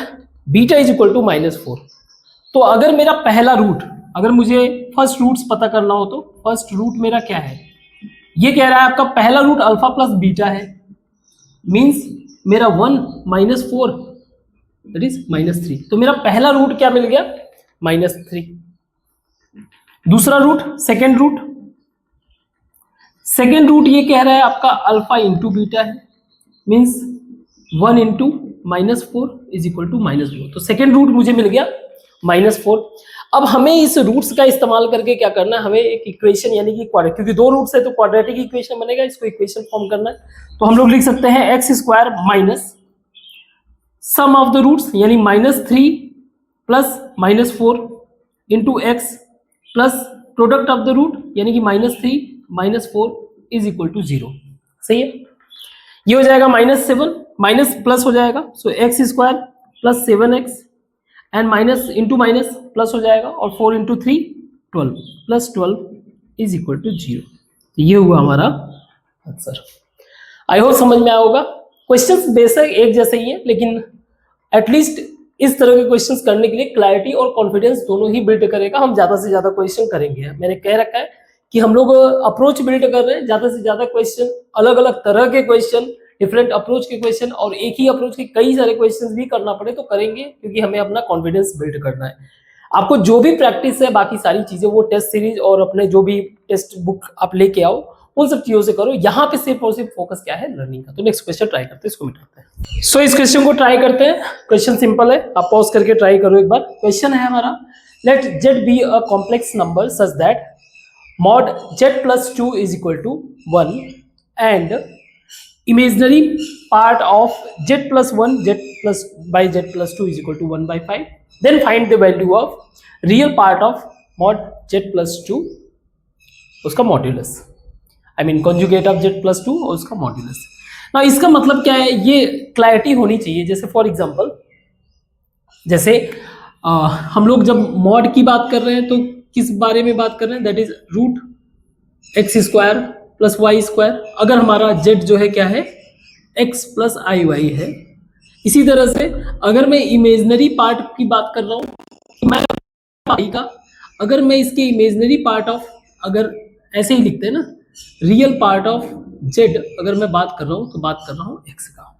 beta is equal to -4। तो अगर मेरा पहला रूट, अगर मुझे फर्स्ट रूट्स पता करना हो तो फर्स्ट रूट मेरा क्या है, ये कह रहा है आपका पहला रूट अल्फा प्लस बीटा है, मींस मेरा 1 -4 दैट इज -3। तो मेरा पहला रूट क्या मिल गया, -3। दूसरा रूट, सेकेंड रूट ये कह रहा है आपका अल्फा इंटू बीटा है, means 1 into -4 is equal to -2। तो सेकेंड रूट मुझे मिल गया -4। अब हमें इस रूट्स का इस्तेमाल करके क्या करना है, हमें एक इक्वेशन यानी कि क्योंकि दो रूट्स है तो क्वाड्रेटिक इक्वेशन बनेगा, इसको इक्वेशन फॉर्म करना है। तो हम लोग लिख सकते हैं x² minus sum of the roots यानी -3 plus -4 into x plus product of the root यानी कि -3 -4 इज इक्वल टू 0। सही है, ये हो जाएगा -7 माइनस प्लस हो जाएगा, so x² plus 7x and minus into minus plus हो जाएगा और 4 into 3 12 plus 12 is equal to 0। ये हुआ हमारा आंसर। आई होप समझ में आया होगा। क्वेश्चंस बेसिक एक जैसे ही है, लेकिन एटलीस्ट इस तरह के क्वेश्चंस करने के लिए क्लैरिटी और कॉन्फिडेंस दोनों ही बिल्ड करेगा। हम ज्यादा से ज्यादा क्वेश्चन करेंगे, मैंने कह रखा है कि हम लोग अप्रोच बिल्ड कर रहे हैं, ज्यादा से ज्यादा क्वेश्चन, अलग अलग तरह के क्वेश्चन, डिफरेंट अप्रोच के क्वेश्चन, और एक ही अप्रोच के कई सारे क्वेश्चंस भी करना पड़े तो करेंगे, क्योंकि हमें अपना कॉन्फिडेंस बिल्ड करना है। आपको जो भी प्रैक्टिस है, बाकी सारी चीजें वो टेस्ट सीरीज और अपने जो भी टेस्ट बुक आप लेके आओ उन सब चीजों से करो। यहाँ पे सिर्फ और सिर्फ फोकस क्या है, लर्निंग का। तो नेक्स्ट क्वेश्चन ट्राई करते हैं, इसको मिटाते हैं। सो इस क्वेश्चन को ट्राई करते हैं। क्वेश्चन सिंपल है, आप पॉज करके ट्राई करो एक बार। क्वेश्चन है हमारा, let z be a complex number such that mod z plus 2 is equal to 1 and imaginary part of z plus 1 z plus by z plus 2 is equal to 1 by 5, then find the value of real part of mod z plus 2 उसका modulus, I mean conjugate of z plus 2 और उसका मॉड्यूलस। ना इसका मतलब क्या है, ये क्लैरिटी होनी चाहिए। जैसे फॉर एग्जांपल, जैसे हम लोग जब मॉड की बात कर रहे हैं तो किस बारे में बात कर रहे हैं, that is root x² plus y²। अगर हमारा z जो है क्या है, x प्लस iy है। इसी तरह से अगर मैं इमेजनरी पार्ट की बात कर रहा हूँ, मैं y का, अगर मैं इसके इमेजनरी पार्ट ऑफ, अगर ऐसे ही लिखते हैं ना, रियल पार्ट ऑफ z अगर मैं बात कर रहा हूँ तो बात कर रहा हूँ x का।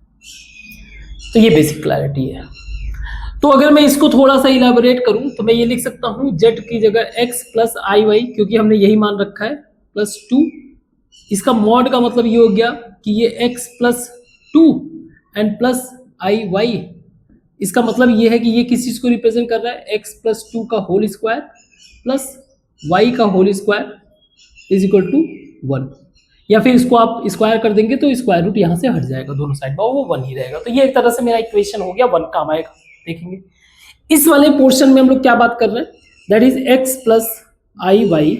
तो ये बेसिक क्लैरिटी है। तो अगर मैं इसको थोड़ा सा इलेबोरेट करूं तो मैं ये लिख सकता हूं z की जगह x प्लस आई वाई, क्योंकि हमने यही मान रखा है, प्लस 2। इसका मॉड का मतलब ये हो गया कि ये x plus 2 and plus i y. इसका मतलब ये है कि ये किस चीज को रिप्रेजेंट कर रहा है, x प्लस 2 का होल स्क्वायर प्लस y का whole square is equal to 1। या फिर इसको आप स्क्वायर कर देंगे तो स्क्वायर रूट यहाँ से हट जाएगा, दोनों साइड में वो 1 ही रहेगा। तो ये एक तरह से मेरा इक्वेशन हो गया, 1 काम आएगा। देखेंगे इस वाले पोर्शन में हम लोग क्या बात कर रहे हैं, that is x plus i y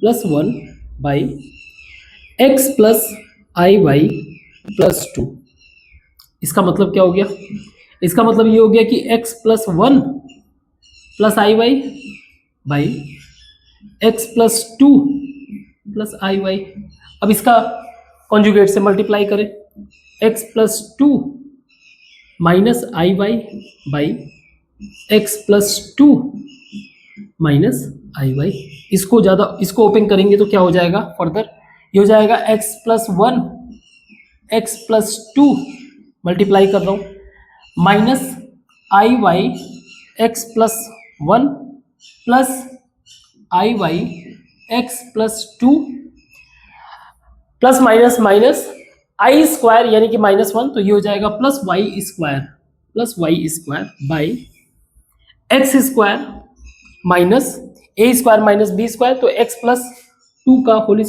plus 1 by x plus i y plus 2। इसका मतलब क्या हो गया, इसका मतलब ये हो गया कि x plus 1 plus i y by x plus 2 plus i y. अब इसका कॉन्जुगेट से मल्टीप्लाई करें, x plus 2 minus I y by x plus 2 minus I y. इसको ओपन करेंगे तो क्या हो जाएगा फर्दर, ये हो जाएगा x plus 1 x plus 2 multiply कर रहा हूं minus I y x plus 1 plus i y x plus 2 plus minus minus I square यानी कि -1, तो ये हो जाएगा plus y square by x square minus a square minus b square, तो एक्स प्लस 2 का होल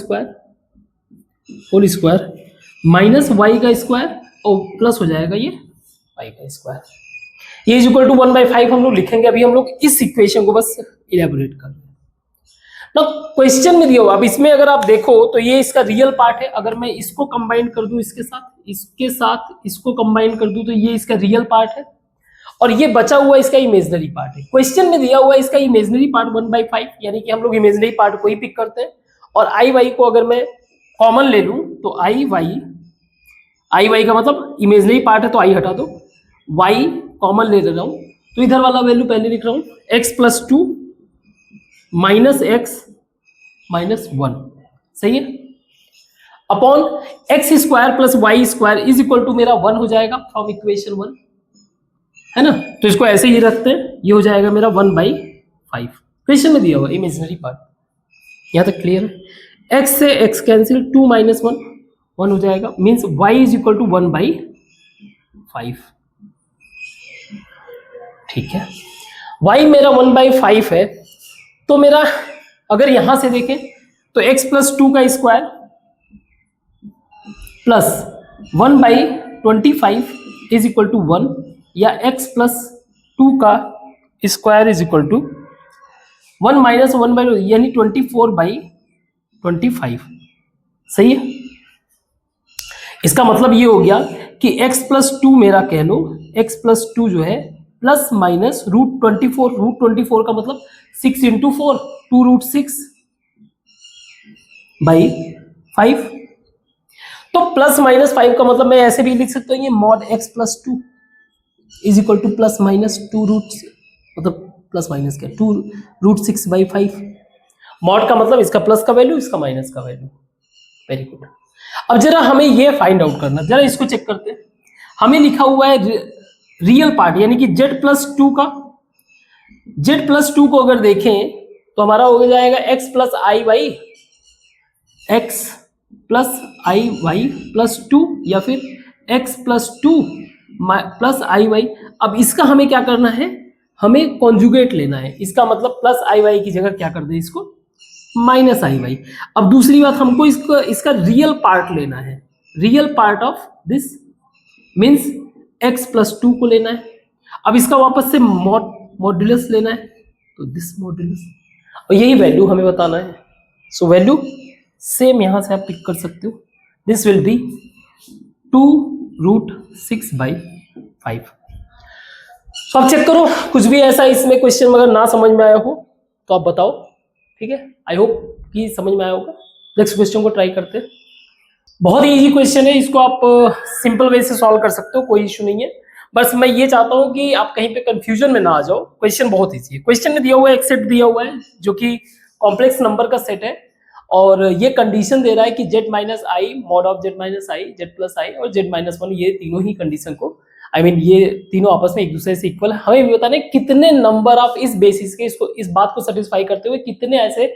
स्क्वायर माइनस वाई का स्क्वायर और प्लस हो जाएगा ये वाई का स्क्वायर। ये इज इक्वल टू 1/5 हम लोग लिखेंगे। अभी हम लोग इस इक्वेशन को बस इलेबोरेट कर रहे हैं ना, क्वेश्चन में दिया हुआ। अब इसमें अगर आप देखो तो ये इसका रियल पार्ट है, अगर मैं इसको कंबाइन कर दूं इसके साथ इसको कंबाइन कर दूं तो ये इसका रियल पार्ट है, और ये बचा हुआ इसका इमेजिनरी पार्ट है। क्वेश्चन में दिया हुआ इसका इमेजिनरी पार्ट 1/5, यानी कि हम लोग इमेजिनरी पार्ट को ही पिक करते हैं, और आई वाई को अगर मैं कॉमन ले लूं तो आई वाई का मतलब इमेजनरी पार्ट है तो आई हटा दो, वाई कॉमन ले रहा हूं तो इधर वाला वैल्यू पहले लिख रहा हूं, x plus two minus x minus one, सही है, upon x square plus y square is equal to मेरा वन हो जाएगा फ्रॉम इक्वेशन वन, है ना। तो इसको ऐसे ही रखते हैं, ये हो जाएगा मेरा 1/5, क्वेश्चन में दिया हुआ इमेजिनरी पार्ट। यहां तक क्लियर है। एक्स से एक्स कैंसिल, 2 माइनस 1 1 हो जाएगा, means y is equal to 1/5, ठीक है। वाई मेरा 1/5 है, तो मेरा अगर यहां से देखें तो x प्लस टू का square plus 1/25 is equal to 1, या x प्लस टू का square is equal to 1 minus 1/2 यानी 24/25, सही है। इसका मतलब ये हो गया कि x प्लस टू मेरा कह लो, x प्लस टू जो है प्लस माइनस √24 का मतलब 6 इंटू 4 2√6/5, तो प्लस माइनस 5 का मतलब मैं ऐसे भी लिख सकता हूँ, ये mod x plus two is equal to plus minus 2 root, मतलब प्लस माइनस क्या 2√6/5, मॉड का मतलब इसका प्लस का वैल्यू इसका माइनस का वैल्यू, वेरी गुड। अब जरा हमें ये फाइंड आउट करना, जरा इसको चेक करते हैं। हमें लिखा हुआ है रियल पार्ट यानी कि z प्लस टू को अगर देखें तो हमारा हो जाएगा x plus i y plus two, या फिर x plus two plus i y. अब इसका हमें क्या करना है, हमें कॉन्जुगेट लेना है, इसका मतलब प्लस आई वाई की जगह क्या कर दे इसको माइनस आई वाई। अब दूसरी बात, हमको इसका रियल पार्ट लेना है, real part of this means x plus to को लेना है। अब इसका वापस से मॉड्यूलस लेना है, तो दिस मॉड्यूलस, और यही वैल्यू हमें बताना है। सो वैल्यू सेम यहां से आप पिक कर सकते हो, दिस विल बी 2√6/5। तो आप चेक करो, कुछ भी ऐसा इसमें क्वेश्चन अगर ना समझ में आया हो तो आप बताओ, ठीक है। आई होप कि समझ में आया होगा। नेक्स्ट क्वेश्चन को ट्राई करते हैं। बहुत ही इजी क्वेश्चन है, इसको आप सिंपल वे से सॉल्व कर सकते हो, कोई इशू नहीं है। बस मैं ये चाहता हूं कि आप कहीं पे कंफ्यूजन में ना आ जाओ, क्वेश्चन बहुत इजी है। क्वेश्चन में दिया हुआ है एक सेट दिया हुआ है जो कि कॉम्प्लेक्स नंबर का सेट है, और ये कंडीशन दे रहा है कि z minus i, mod of z minus i, z plus i और z माइनस वन, ये तीनों ही कंडीशन को ये तीनों आपस में एक दूसरे से इक्वल है। हमें भी बताना है कितने नंबर ऑफ इस बेसिस के इसको इस बात को सेटिस्फाई करते हुए कितने ऐसे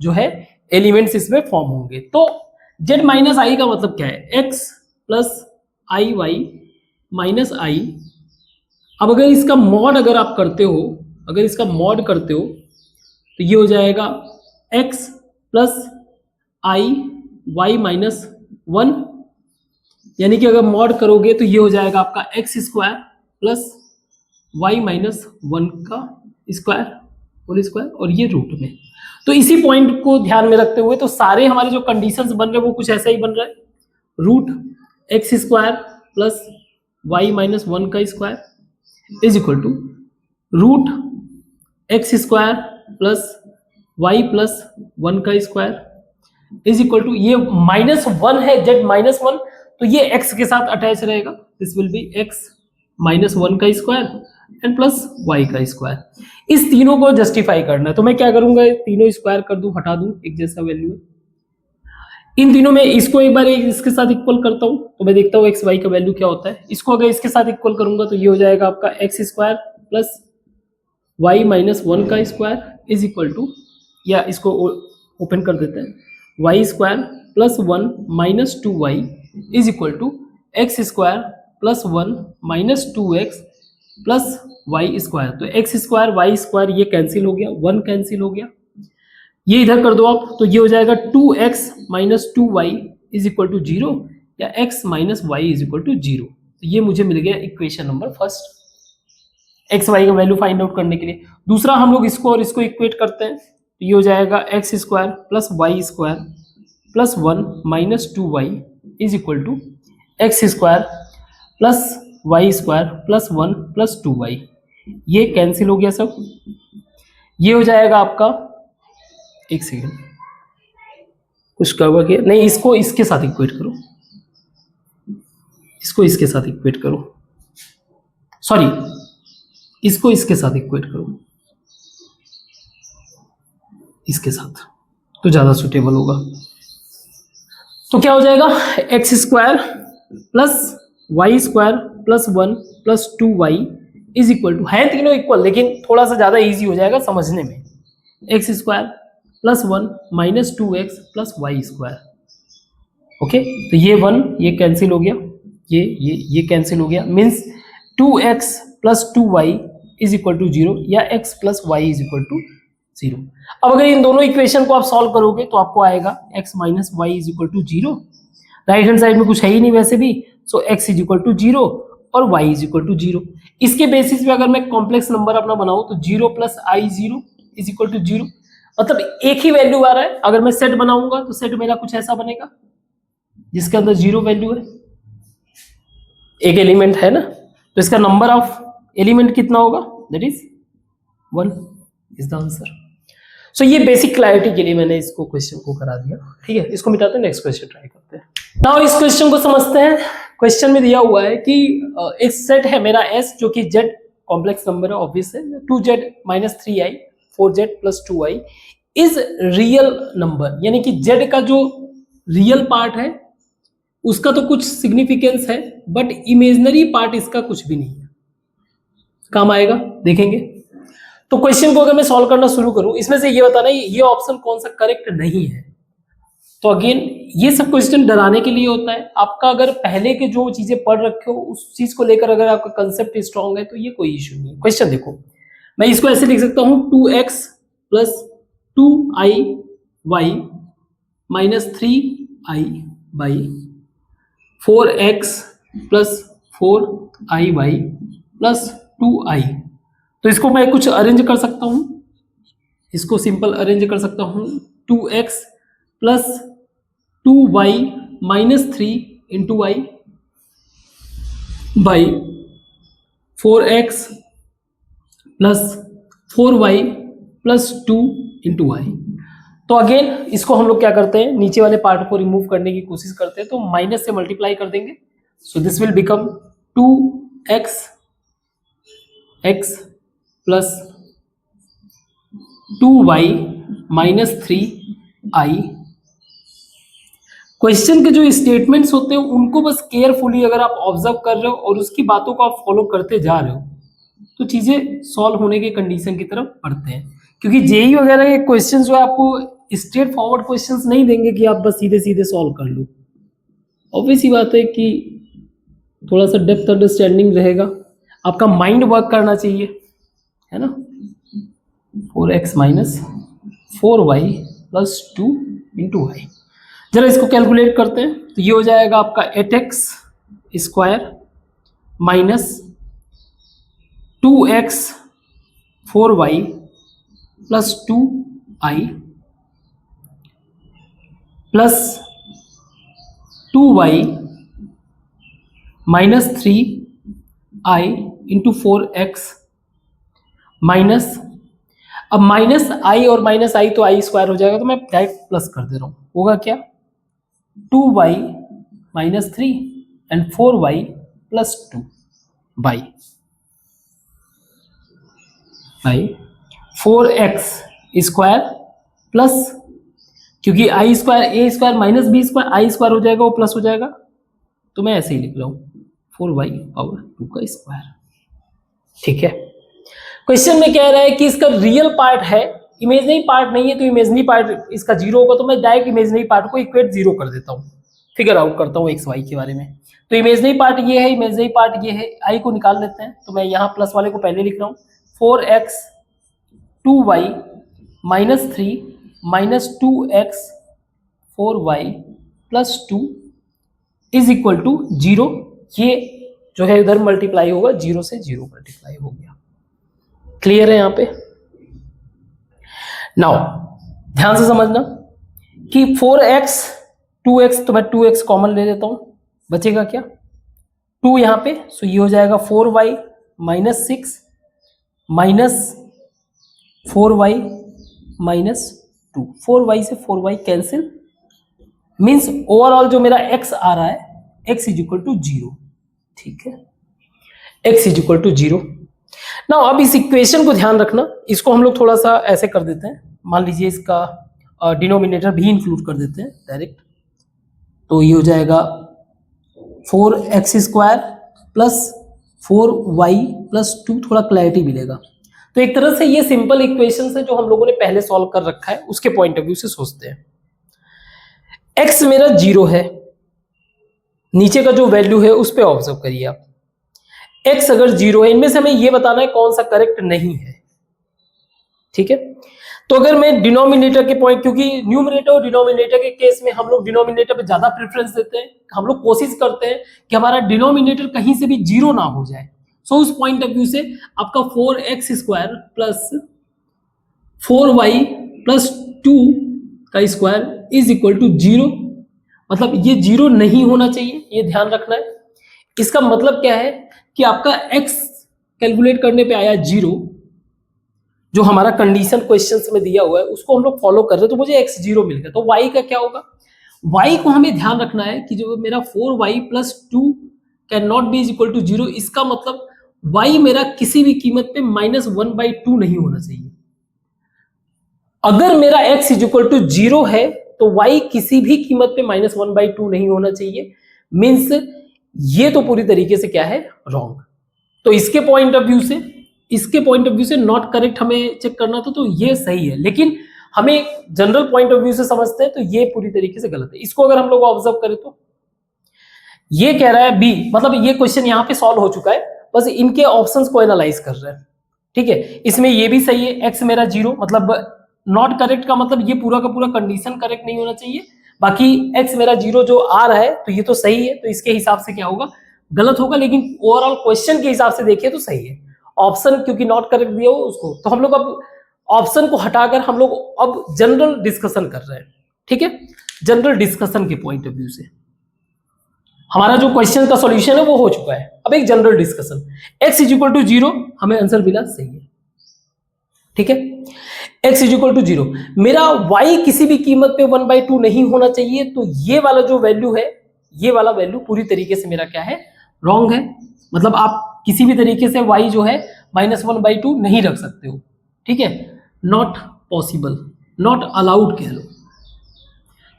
जो है एलिमेंट्स इसमें फॉर्म होंगे। तो z माइनस आई का मतलब क्या है, x plus i y minus आई। अब अगर इसका मॉड अगर आप करते हो, अगर इसका मॉड करते हो तो ये हो जाएगा x plus i y minus one, यानी कि अगर मॉड करोगे तो ये हो जाएगा आपका x square plus y minus one का स्क्वायर होल स्क्वायर, और ये रूट में। तो इसी पॉइंट को ध्यान में रखते हुए तो सारे हमारे जो कंडीशंस बन रहे हैं वो कुछ ऐसा ही बन रहा है, root x square plus y minus one का square is equal to root x square plus y plus one का स्क्वायर इज इक्वल टू, ये माइनस वन है z माइनस वन, तो ये x के साथ अटैच रहेगा, this will be x minus one का स्क्वायर एंड प्लस y का स्क्वायर। इस तीनों को जस्टिफाई करना है, तो मैं क्या करूंगा, तीनों स्क्वायर कर दूं, हटा दूं, एक जैसा वैल्यू है इन तीनों में। इसको एक बार इसके साथ इक्वल करता हूं तो मैं देखता हूं एक्स वाई का वैल्यू क्या होता है। इसको अगर इसके साथ इक्वल करूंगा तो ये हो जाएगा आपका x square plus y minus one का स्क्वायर इज इक्वल टू, या इसको ओपन कर देते हैं, y square plus one minus two y is equal to x square plus one minus two x plus y square. तो एक्स स्क्वायर वाई स्क्वायर ये कैंसिल हो गया, वन कैंसिल हो गया, ये इधर कर दो आप, तो ये हो जाएगा 2x minus two y is equal to zero, या x minus y is equal to zero. तो ये मुझे मिल गया equation number first, x y का वैल्यू फाइंड आउट करने के लिए। दूसरा हम लोग इसको और इसको इक्वेट करते हैं, तो ये हो जाएगा x square plus y square plus one minus two y is equal to x square plus y square plus one plus two y, ये कैंसिल हो गया सब। ये हो जाएगा आपका, एक सेकेंड, कुछ गड़बड़ किया नहीं, इसको इसके साथ इक्वेट करो, इसको इसके साथ इक्वेट करो, सॉरी इसको इसके साथ इक्वेट करो, इसके साथ तो ज्यादा सुटेबल होगा। तो क्या हो जाएगा, x square plus y square plus 1 plus 2y is equal to, है तीनों इक्वल लेकिन थोड़ा सा ज्यादा इजी हो जाएगा समझने में, x square plus 1 minus 2x plus y square. Okay, तो ये 1 ये कैंसिल हो गया, ये कैंसिल हो गया, means 2x plus 2y is equal to 0 या x plus y is equal to 0। अब अगर इन दोनों इक्वेशन को आप सॉल्व करोगे तो आपको आएगा x minus y is equal to 0, right hand side में कुछ है ही नहीं वैसे भी, so x is equal to 0 और y इज इक्वल टू 0। इसके बेसिस पे अगर मैं कॉम्प्लेक्स नंबर अपना बनाऊं तो 0 plus i 0 is equal to 0, मतलब एक ही वैल्यू आ रहा है। अगर मैं सेट बनाऊंगा तो सेट मेरा कुछ ऐसा बनेगा जिसके अंदर 0 वैल्यू है, एक एलिमेंट है ना, तो इसका नंबर ऑफ एलिमेंट कितना होगा, that is 1 is the answer. So ये बेसिक क्लैरिटी के लिए मैंने इसको क्वेश्चन को करा दिया, ठीक है। इसको मिटाते हैं, नेक्स्ट क्वेश्चन ट्राई करते हैं। नाउ इस क्वेश्चन को समझते हैं। क्वेश्चन में दिया हुआ है कि एक सेट है मेरा S जो कि Z कॉम्प्लेक्स नंबर है, ऑब्वियस है, 2Z minus 3i 4Z plus 2i is real number, यानी कि Z का जो रियल पार्ट है उसका तो कुछ सिग्निफिकेंस है बट इमेजिनरी पार्ट इसका कुछ भी नहीं है, काम आएगा देखेंगे। तो क्वेश्चन को अगर मैं सॉल्व करना शुरू करूं, इसमें से ये बताना ये ऑप्शन कौन सा करेक्ट नहीं है। तो अगेन ये सब क्वेश्चन डराने के लिए होता है, आपका अगर पहले के जो चीजें पढ़ रखे हो उस चीज को लेकर अगर आपका कंसेप्ट स्ट्रांग है तो ये कोई इश्यू नहीं है। क्वेश्चन देखो, मैं इसको ऐसे लिख सकता हूं 2x plus 2iy minus 3i by 4x plus 4iy plus 2i। तो इसको मैं कुछ अरेंज कर सकता हूं, इसको सिंपल अरेंज कर सकता हूं 2x plus 2y minus 3 into y by 4x plus 4y plus 2 into y। तो अगेन इसको हम लोग क्या करते हैं, नीचे वाले पार्ट को रिमूव करने की कोशिश करते हैं, तो माइनस से मल्टीप्लाई कर देंगे, सो this will become 2x x plus 2y minus 3i। Question के जो स्टेटमेंट्स होते हैं उनको बस केयरफुली अगर आप ऑब्जर्व कर रहे हो और उसकी बातों को आप फॉलो करते जा रहे हो तो चीजें सॉल्व होने के कंडीशन की तरफ बढ़ते हैं, क्योंकि जेई वगैरह के क्वेश्चंस जो आपको स्ट्रेट फॉरवर्ड क्वेश्चंस नहीं देंगे कि आप बस सीधे सीधे सॉल्व कर लो। ऑब्वियस ही बात है कि थोड़ा सा डेप्थ अंडरस्टैंडिंग रहेगा, आपका माइंड वर्क करना चाहिए, है ना। 4x minus 4y plus 2 into Y. जरा इसको कैलकुलेट करते हैं तो ये हो जाएगा आपका 8x square minus 2x 4y plus 2i plus 2y minus 3i into 4x minus, अब माइनस आई और माइनस आई तो आई स्क्वायर हो जाएगा, तो मैं डायरेक्ट प्लस कर दे रहा हूं, होगा क्या 2y minus 3 and 4y plus 2 by 4x square plus, क्योंकि आई square a square minus b square I square हो जाएगा, वो प्लस हो जाएगा, तो मैं ऐसे ही लिख रहा हूं 4y पावर 2 का स्क्वायर। ठीक है, क्वेश्चन में कह रहा है कि इसका रियल पार्ट है, इमेजिनरी पार्ट नहीं है, तो इमेजिनरी पार्ट इसका 0 होगा, तो मैं डायरेक्ट इमेजिनरी पार्ट को इक्वेट 0 कर देता हूँ, फिगर आउट करता हूँ एक्स वाई के बारे में। तो इमेजिनरी पार्ट ये है, इमेजिनरी पार्ट ये है, आई को निकाल लेते हैं, तो मैं यहाँ प्लस वाले को पहले लिख रहा हूँ 4x 2y minus 3 minus 2x 4y plus 2 is equal to 0। ये जो है इधर मल्टीप्लाई होगा, 0 से 0 मल्टीप्लाई हो गया। क्लियर है यहाँ पे। नाउ ध्यान से समझना कि 4x 2x, तो मैं 2x कॉमन ले लेता हूं, बचेगा क्या 2 यहाँ पे, सो ये हो जाएगा 4y minus 6 minus 4y minus 2, 4y से 4y कैंसिल, मीन्स ओवरऑल जो मेरा x आ रहा है x इज इक्वल टू 0, ठीक है, x इज इक्वल टू 0। ना अब इस इक्वेशन को ध्यान रखना, इसको हम लोग थोड़ा सा ऐसे कर देते हैं, मान लीजिए इसका डिनोमिनेटर भी इंक्लूड कर देते हैं डायरेक्ट, तो ये हो जाएगा 4x square plus 4y plus 2, थोड़ा क्लैरिटी मिलेगा। तो एक तरह से ये सिंपल इक्वेशन है जो हम लोगों ने पहले सॉल्व कर रखा है, उसके पॉइंट ऑफ व्यू से सोचते हैं। x मेरा 0 है, नीचे का जो वैल्यू है उस पर ऑब्जर्व करिए आप, x अगर 0 है, इनमें से हमें ये बताना है कौन सा करेक्ट नहीं है, ठीक है। तो अगर मैं डिनोमिनेटर के पॉइंट, क्योंकि न्यूमरेटर और डिनोमिनेटर के केस में हम लोग डिनोमिनेटर पे ज्यादा प्रेफरेंस देते हैं, हम लोग कोशिश करते हैं कि हमारा डिनोमिनेटर कहीं से भी 0 ना हो जाए। सो उस पॉइंट ऑफ व्यू से आपका 4x square plus 4y plus 2 का स्क्वायर इज इक्वल टू 0, मतलब ये 0 नहीं होना चाहिए, ये ध्यान रखना है। इसका मतलब क्या है कि आपका x कैलकुलेट करने पे आया 0, जो हमारा कंडीशन क्वेश्चंस में दिया हुआ है उसको हम लोग फॉलो कर रहे हैं, तो मुझे x 0 मिल गया। तो y का क्या होगा, y को हमें ध्यान रखना है कि जो मेरा 4y plus 2 can not be is equal to 0, इसका मतलब y मेरा किसी भी कीमत पे -1/2 नहीं होना चाहिए। अगर मेरा x इज इक्वल टू 0 है तो y किसी भी कीमत पे -1/2 नहीं होना चाहिए, मीन्स ये तो पूरी तरीके से क्या है, रॉन्ग। तो इसके पॉइंट ऑफ व्यू से नॉट करेक्ट हमें चेक करना था, तो ये सही है, लेकिन हमें जनरल पॉइंट ऑफ व्यू से समझते हैं तो ये पूरी तरीके से गलत है। इसको अगर हम लोग ऑब्जर्व करें तो ये कह रहा है बी, मतलब ये क्वेश्चन यहाँ पे सॉल्व हो चुका है, बस इनके ऑप्शंस को एनालाइज कर रहे हैं, ठीक है। इसमें ये भी सही है, x मेरा 0, मतलब नॉट करेक्ट का मतलब ये पूरा का पूरा कंडीशन करेक्ट नहीं होना चाहिए, बाकी x मेरा 0 जो आ रहा है तो ये तो सही है, तो इसके हिसाब से क्या होगा, गलत होगा, लेकिन ओवरऑल क्वेश्चन के हिसाब से देखिए तो सही है। ऑप्शन क्योंकि नॉट करेक्ट दिया हो उसको, तो हम लोग अब ऑप्शन को हटाकर हम लोग अब जनरल डिस्कशन कर रहे हैं, ठीक है। जनरल डिस्कशन के पॉइंट ऑफ व्यू से हमारा जो क्वेश्चन का सॉल्यूशन है वो हो चुका है, अब एक general discussion, x is equal to 0 हमें आंसर मिला, सही है, ठीक है। x इज इक्वल टू 0, मेरा y किसी भी कीमत पे 1/2 नहीं होना चाहिए, तो ये वाला जो वैल्यू है, ये वाला वैल्यू पूरी तरीके से मेरा क्या है, रॉन्ग है। मतलब आप किसी भी तरीके से y जो है -1/2 नहीं रख सकते हो, ठीक है, नॉट पॉसिबल, नॉट अलाउड कह लो,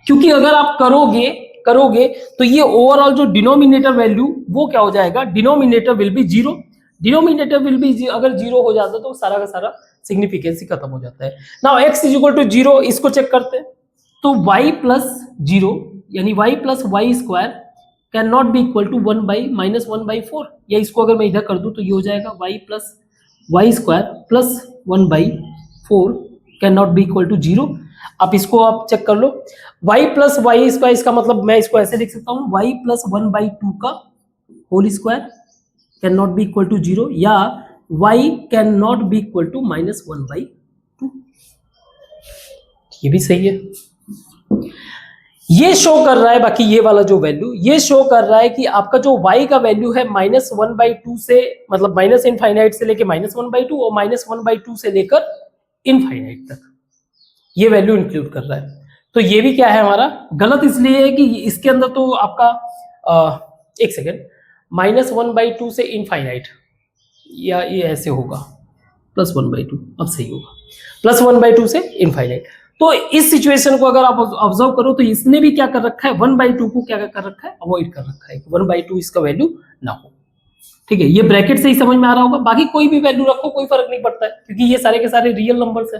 क्योंकि अगर आप करोगे तो ये ओवरऑल जो डिनोमिनेटर वैल्यू वो क्या हो जाएगा, denominator will be 0, denominator will be, अगर 0 हो जाता तो सारा का सारा सिग्निफिकेंस खत्म हो जाता है। Now x is equal to 0, इसको चेक करते हैं, तो y प्लस 0 यानी y plus y square can not be equal to 1/-1/4, या इसको अगर मैं इधर कर दूं तो ये हो जाएगा y plus y square plus 1/4 can not be equal to 0। आप इसको आप चेक कर लो, y प्लस वाई स्क्वायर, इसका मतलब मैं इसको ऐसे लिख सकता हूँ, y प्लस 1/2 का whole square can not be equal to 0, या y can not be equal to -1/2, ये भी सही है। ये शो कर रहा है, बाकी ये वाला जो वैल्यू ये शो कर रहा है कि आपका जो y का वैल्यू है -1/2 से, मतलब माइनस इनफाइनाइट से लेकर -1/2 और -1/2 से लेकर इनफाइनाइट तक ये वैल्यू इंक्लूड कर रहा है। तो ये भी क्या है हमारा गलत, इसलिए है कि इसके अंदर तो आपका एक सेकेंड, -1/2 से इनफाइनाइट, या ये ऐसे होगा +1/2, अब सही होगा, +1/2 से इनफाइनाइट। तो इस सिचुएशन को अगर आप ऑब्जर्व करो तो इसने भी क्या कर रखा है, 1/2 को क्या कर रखा है, अवॉइड कर रखा है, 1/2 इसका वैल्यू ना हो, ठीक है। ये ब्रैकेट से ही समझ में आ रहा होगा, बाकी कोई भी वैल्यू रखो कोई फर्क नहीं पड़ता है, क्योंकि ये सारे के सारे रियल नंबर्स है।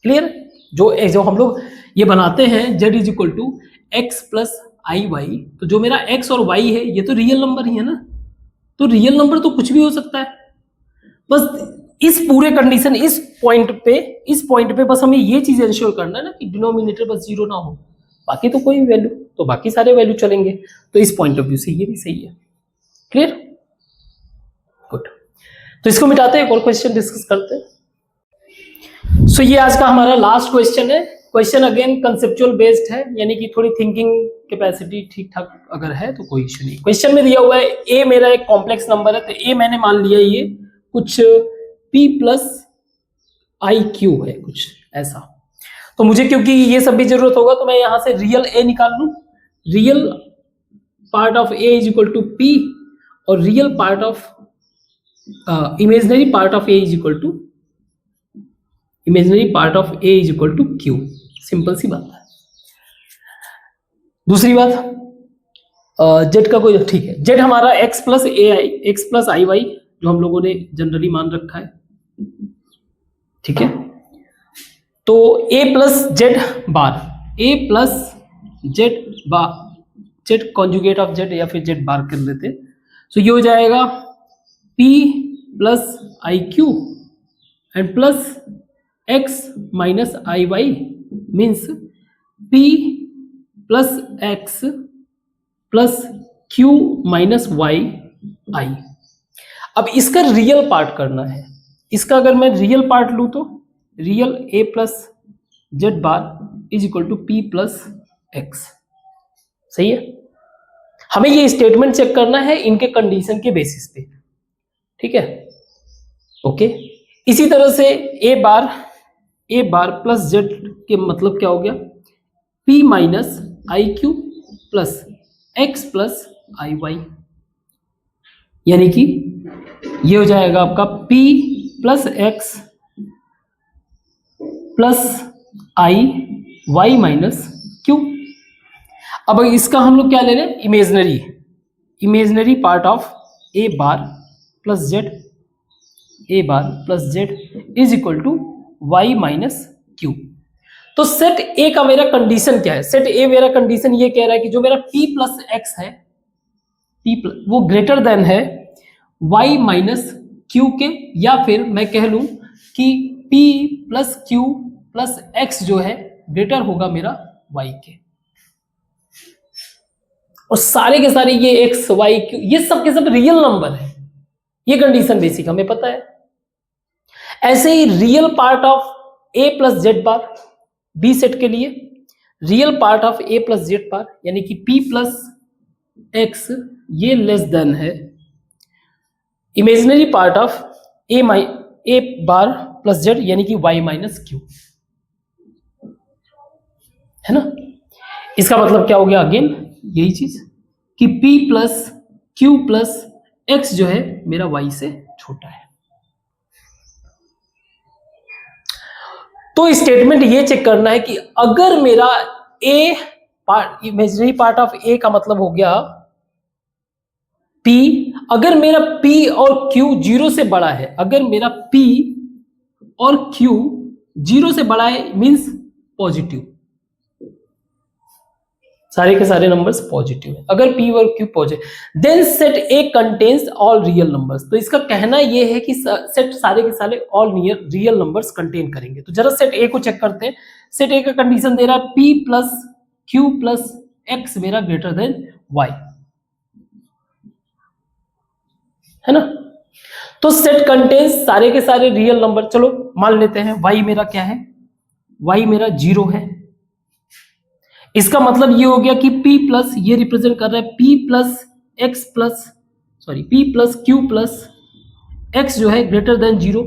क्लियर, जो हम लोग ये बनाते हैं z is equal to x plus i y, तो जो मेरा x और y है ये तो रियल नंबर ही है ना, तो रियल नंबर तो कुछ भी हो सकता है। बस इस पूरे कंडीशन, इस पॉइंट पे बस हमें ये चीज इंश्योर करना है ना कि डिनोमिनेटर बस 0 ना हो, बाकी तो कोई वैल्यू, तो बाकी सारे वैल्यू चलेंगे। तो इस पॉइंट ऑफ व्यू से ये भी सही है। Clear, good. तो इसको मिटाते हैं, एक और क्वेश्चन डिस्कस करते हैं। सो ये आज का हमारा लास्ट क्वेश्चन है। क्वेश्चन अगेन कंसेप्चुअल बेस्ड है, यानी कि थोड़ी थिंकिंग कैपेसिटी ठीक ठाक अगर है तो कोई इश्यू नहीं। क्वेश्चन में दिया हुआ है ए मेरा एक कॉम्प्लेक्स नंबर है, तो ए मैंने मान लिया ये कुछ p प्लस आई क्यू है, कुछ ऐसा। तो मुझे क्योंकि ये सब भी जरूरत होगा तो मैं यहां से रियल ए निकाल लूं, real part of a is equal to p और real part of imaginary part of a is equal to q. Simple सी बात है। दूसरी बात, जेड का कोई, ठीक है, जेड हमारा एक्स प्लस आई वाई जो हम लोगों ने जनरली मान रखा है, ठीक है। तो a plus z bar, z conjugate of z या फिर जेड बार कर लेते हैं। तो ये हो जाएगा p plus i q and plus x minus I y means p plus x plus q minus y i. अब इसका रियल पार्ट करना है। इसका अगर मैं रियल पार्ट लूं तो real a plus z bar is equal to p plus x. सही है। हमें ये स्टेटमेंट चेक करना है इनके कंडीशन के बेसिस पे, ठीक है, ओके। इसी तरह से ए बार प्लस जेड के मतलब क्या हो गया, p minus i q plus x plus i y, यानी कि ये हो जाएगा आपका p plus x plus i y minus q. अब इसका हम लोग क्या ले रहे हैं, imaginary part of a bar plus z is equal to y minus q. तो सेट ए का मेरा कंडीशन क्या है, सेट ए मेरा कंडीशन ये कह रहा है कि जो मेरा p प्लस एक्स है वो ग्रेटर देन है y माइनस क्यू के, या फिर मैं कह लूं कि p plus Q plus x जो है ग्रेटर होगा मेरा y के। और सारे के सारे ये x y q ये सब के सब रियल नंबर है, ये कंडीशन बेसिक हमें पता है। ऐसे ही real part of a plus z bar b set के लिए, real part of a plus z bar यानी कि p प्लस एक्स ये लेस देन है imaginary part of a bar plus z यानी कि y माइनस क्यू, है ना। इसका मतलब क्या हो गया, अगेन यही चीज कि p plus Q plus x जो है मेरा y से छोटा है। तो स्टेटमेंट ये चेक करना है कि अगर मेरा a part imaginary part of a का मतलब हो गया p, अगर मेरा p और q जीरो से बड़ा है, अगर मेरा p और q जीरो से बड़ा है मींस पॉजिटिव, सारे के सारे नंबर्स पॉजिटिव है। अगर p और q positive then set a contains all real numbers. तो इसका कहना यह है कि सेट सारे के सारे ऑल रियल नंबर्स कंटेन करेंगे। तो जरा सेट a को चेक करते हैं। सेट a का कंडीशन दे रहा है p plus Q plus x मेरा ग्रेटर देन y, है ना। तो सेट कंटेन्स सारे के सारे रियल नंबर। चलो मान लेते हैं y मेरा क्या है, y मेरा 0 है। इसका मतलब ये हो गया कि p प्लस ये रिप्रेजेंट कर रहा है p plus x plus p plus Q plus x जो है ग्रेटर देन 0।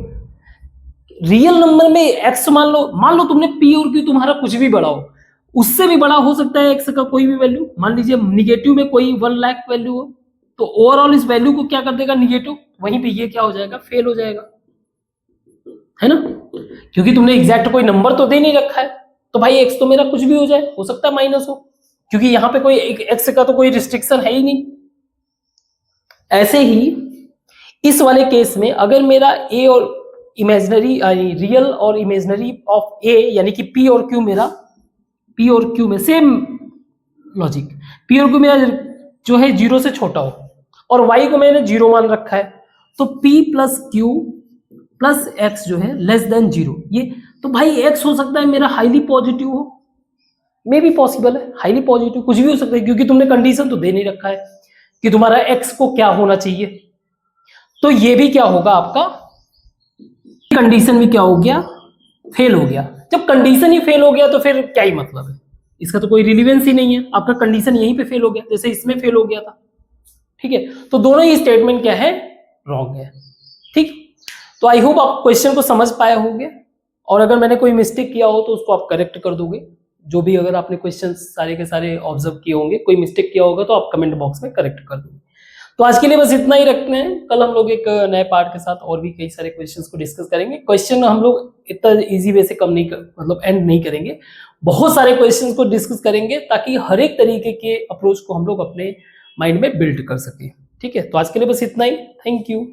रियल नंबर में x मान लो तुमने p और q तुम्हारा कुछ भी बड़ा हो, उससे भी बड़ा हो सकता है x का कोई भी वैल्यू। मान लीजिए निगेटिव में कोई 1 लाख वैल्यू हो तो ओवरऑल इस वैल्यू को क्या कर देगा, निगेटिव। वहीं पे ये क्या हो जाएगा, फेल हो जाएगा, है ना, क्योंकि तुमने एग्जैक्ट कोई नंबर तो दे नहीं रखा है। तो भाई x तो मेरा कुछ भी हो सकता है माइनस हो, क्योंकि यहां पे कोई x का तो कोई रिस्ट्रिक्शन है ही नहीं। ऐसे ही इस वाले केस में अगर मेरा a और इमेजिनरी रियल और इमेजिनरी ऑफ a यानी कि p और q में सेम लॉजिक, p और q मेरा जो है 0 से छोटा हो और y को मैंने 0 मान रखा है, तो p plus Q plus x जो है लेस देन 0। ये तो भाई x हो सकता है मेरा हाईली पॉजिटिव हो, मे भी पॉसिबल है, हाईली पॉजिटिव कुछ भी हो सकता है, क्योंकि तुमने कंडीशन तो दे नहीं रखा है कि तुम्हारा x को क्या होना चाहिए। तो ये भी क्या होगा, आपका कंडीशन भी क्या हो गया, फेल हो गया। जब कंडीशन ही फेल हो गया तो फिर क्या ही मतलब है, इसका तो कोई रिलीवेंस ही नहीं है। आपका कंडीशन यहीं पे फेल हो गया जैसे इसमें फेल हो गया था, ठीक है। तो दोनों ही स्टेटमेंट क्या है, रॉन्ग है, ठीक। तो आई होप आप क्वेश्चन को समझ पाए होंगे और अगर मैंने कोई मिस्टेक किया हो तो उसको आप करेक्ट कर दोगे। जो भी अगर आपने क्वेश्चन सारे के सारे ऑब्जर्व किए होंगे, कोई मिस्टेक किया होगा तो आप कमेंट बॉक्स में करेक्ट कर दोगे। तो आज के लिए बस इतना ही रखते हैं। कल हम लोग एक नए पार्ट के साथ और भी कई सारे क्वेश्चंस को डिस्कस करेंगे। क्वेश्चन हम लोग इतना इजी वे से कम नहीं मतलब एंड नहीं करेंगे, बहुत सारे क्वेश्चंस को डिस्कस करेंगे ताकि हर एक तरीके के अप्रोच को हम लोग अपने माइंड में बिल्ड कर सकें। ठीक है, तो आज के लिए बस इतना ही। Thank you.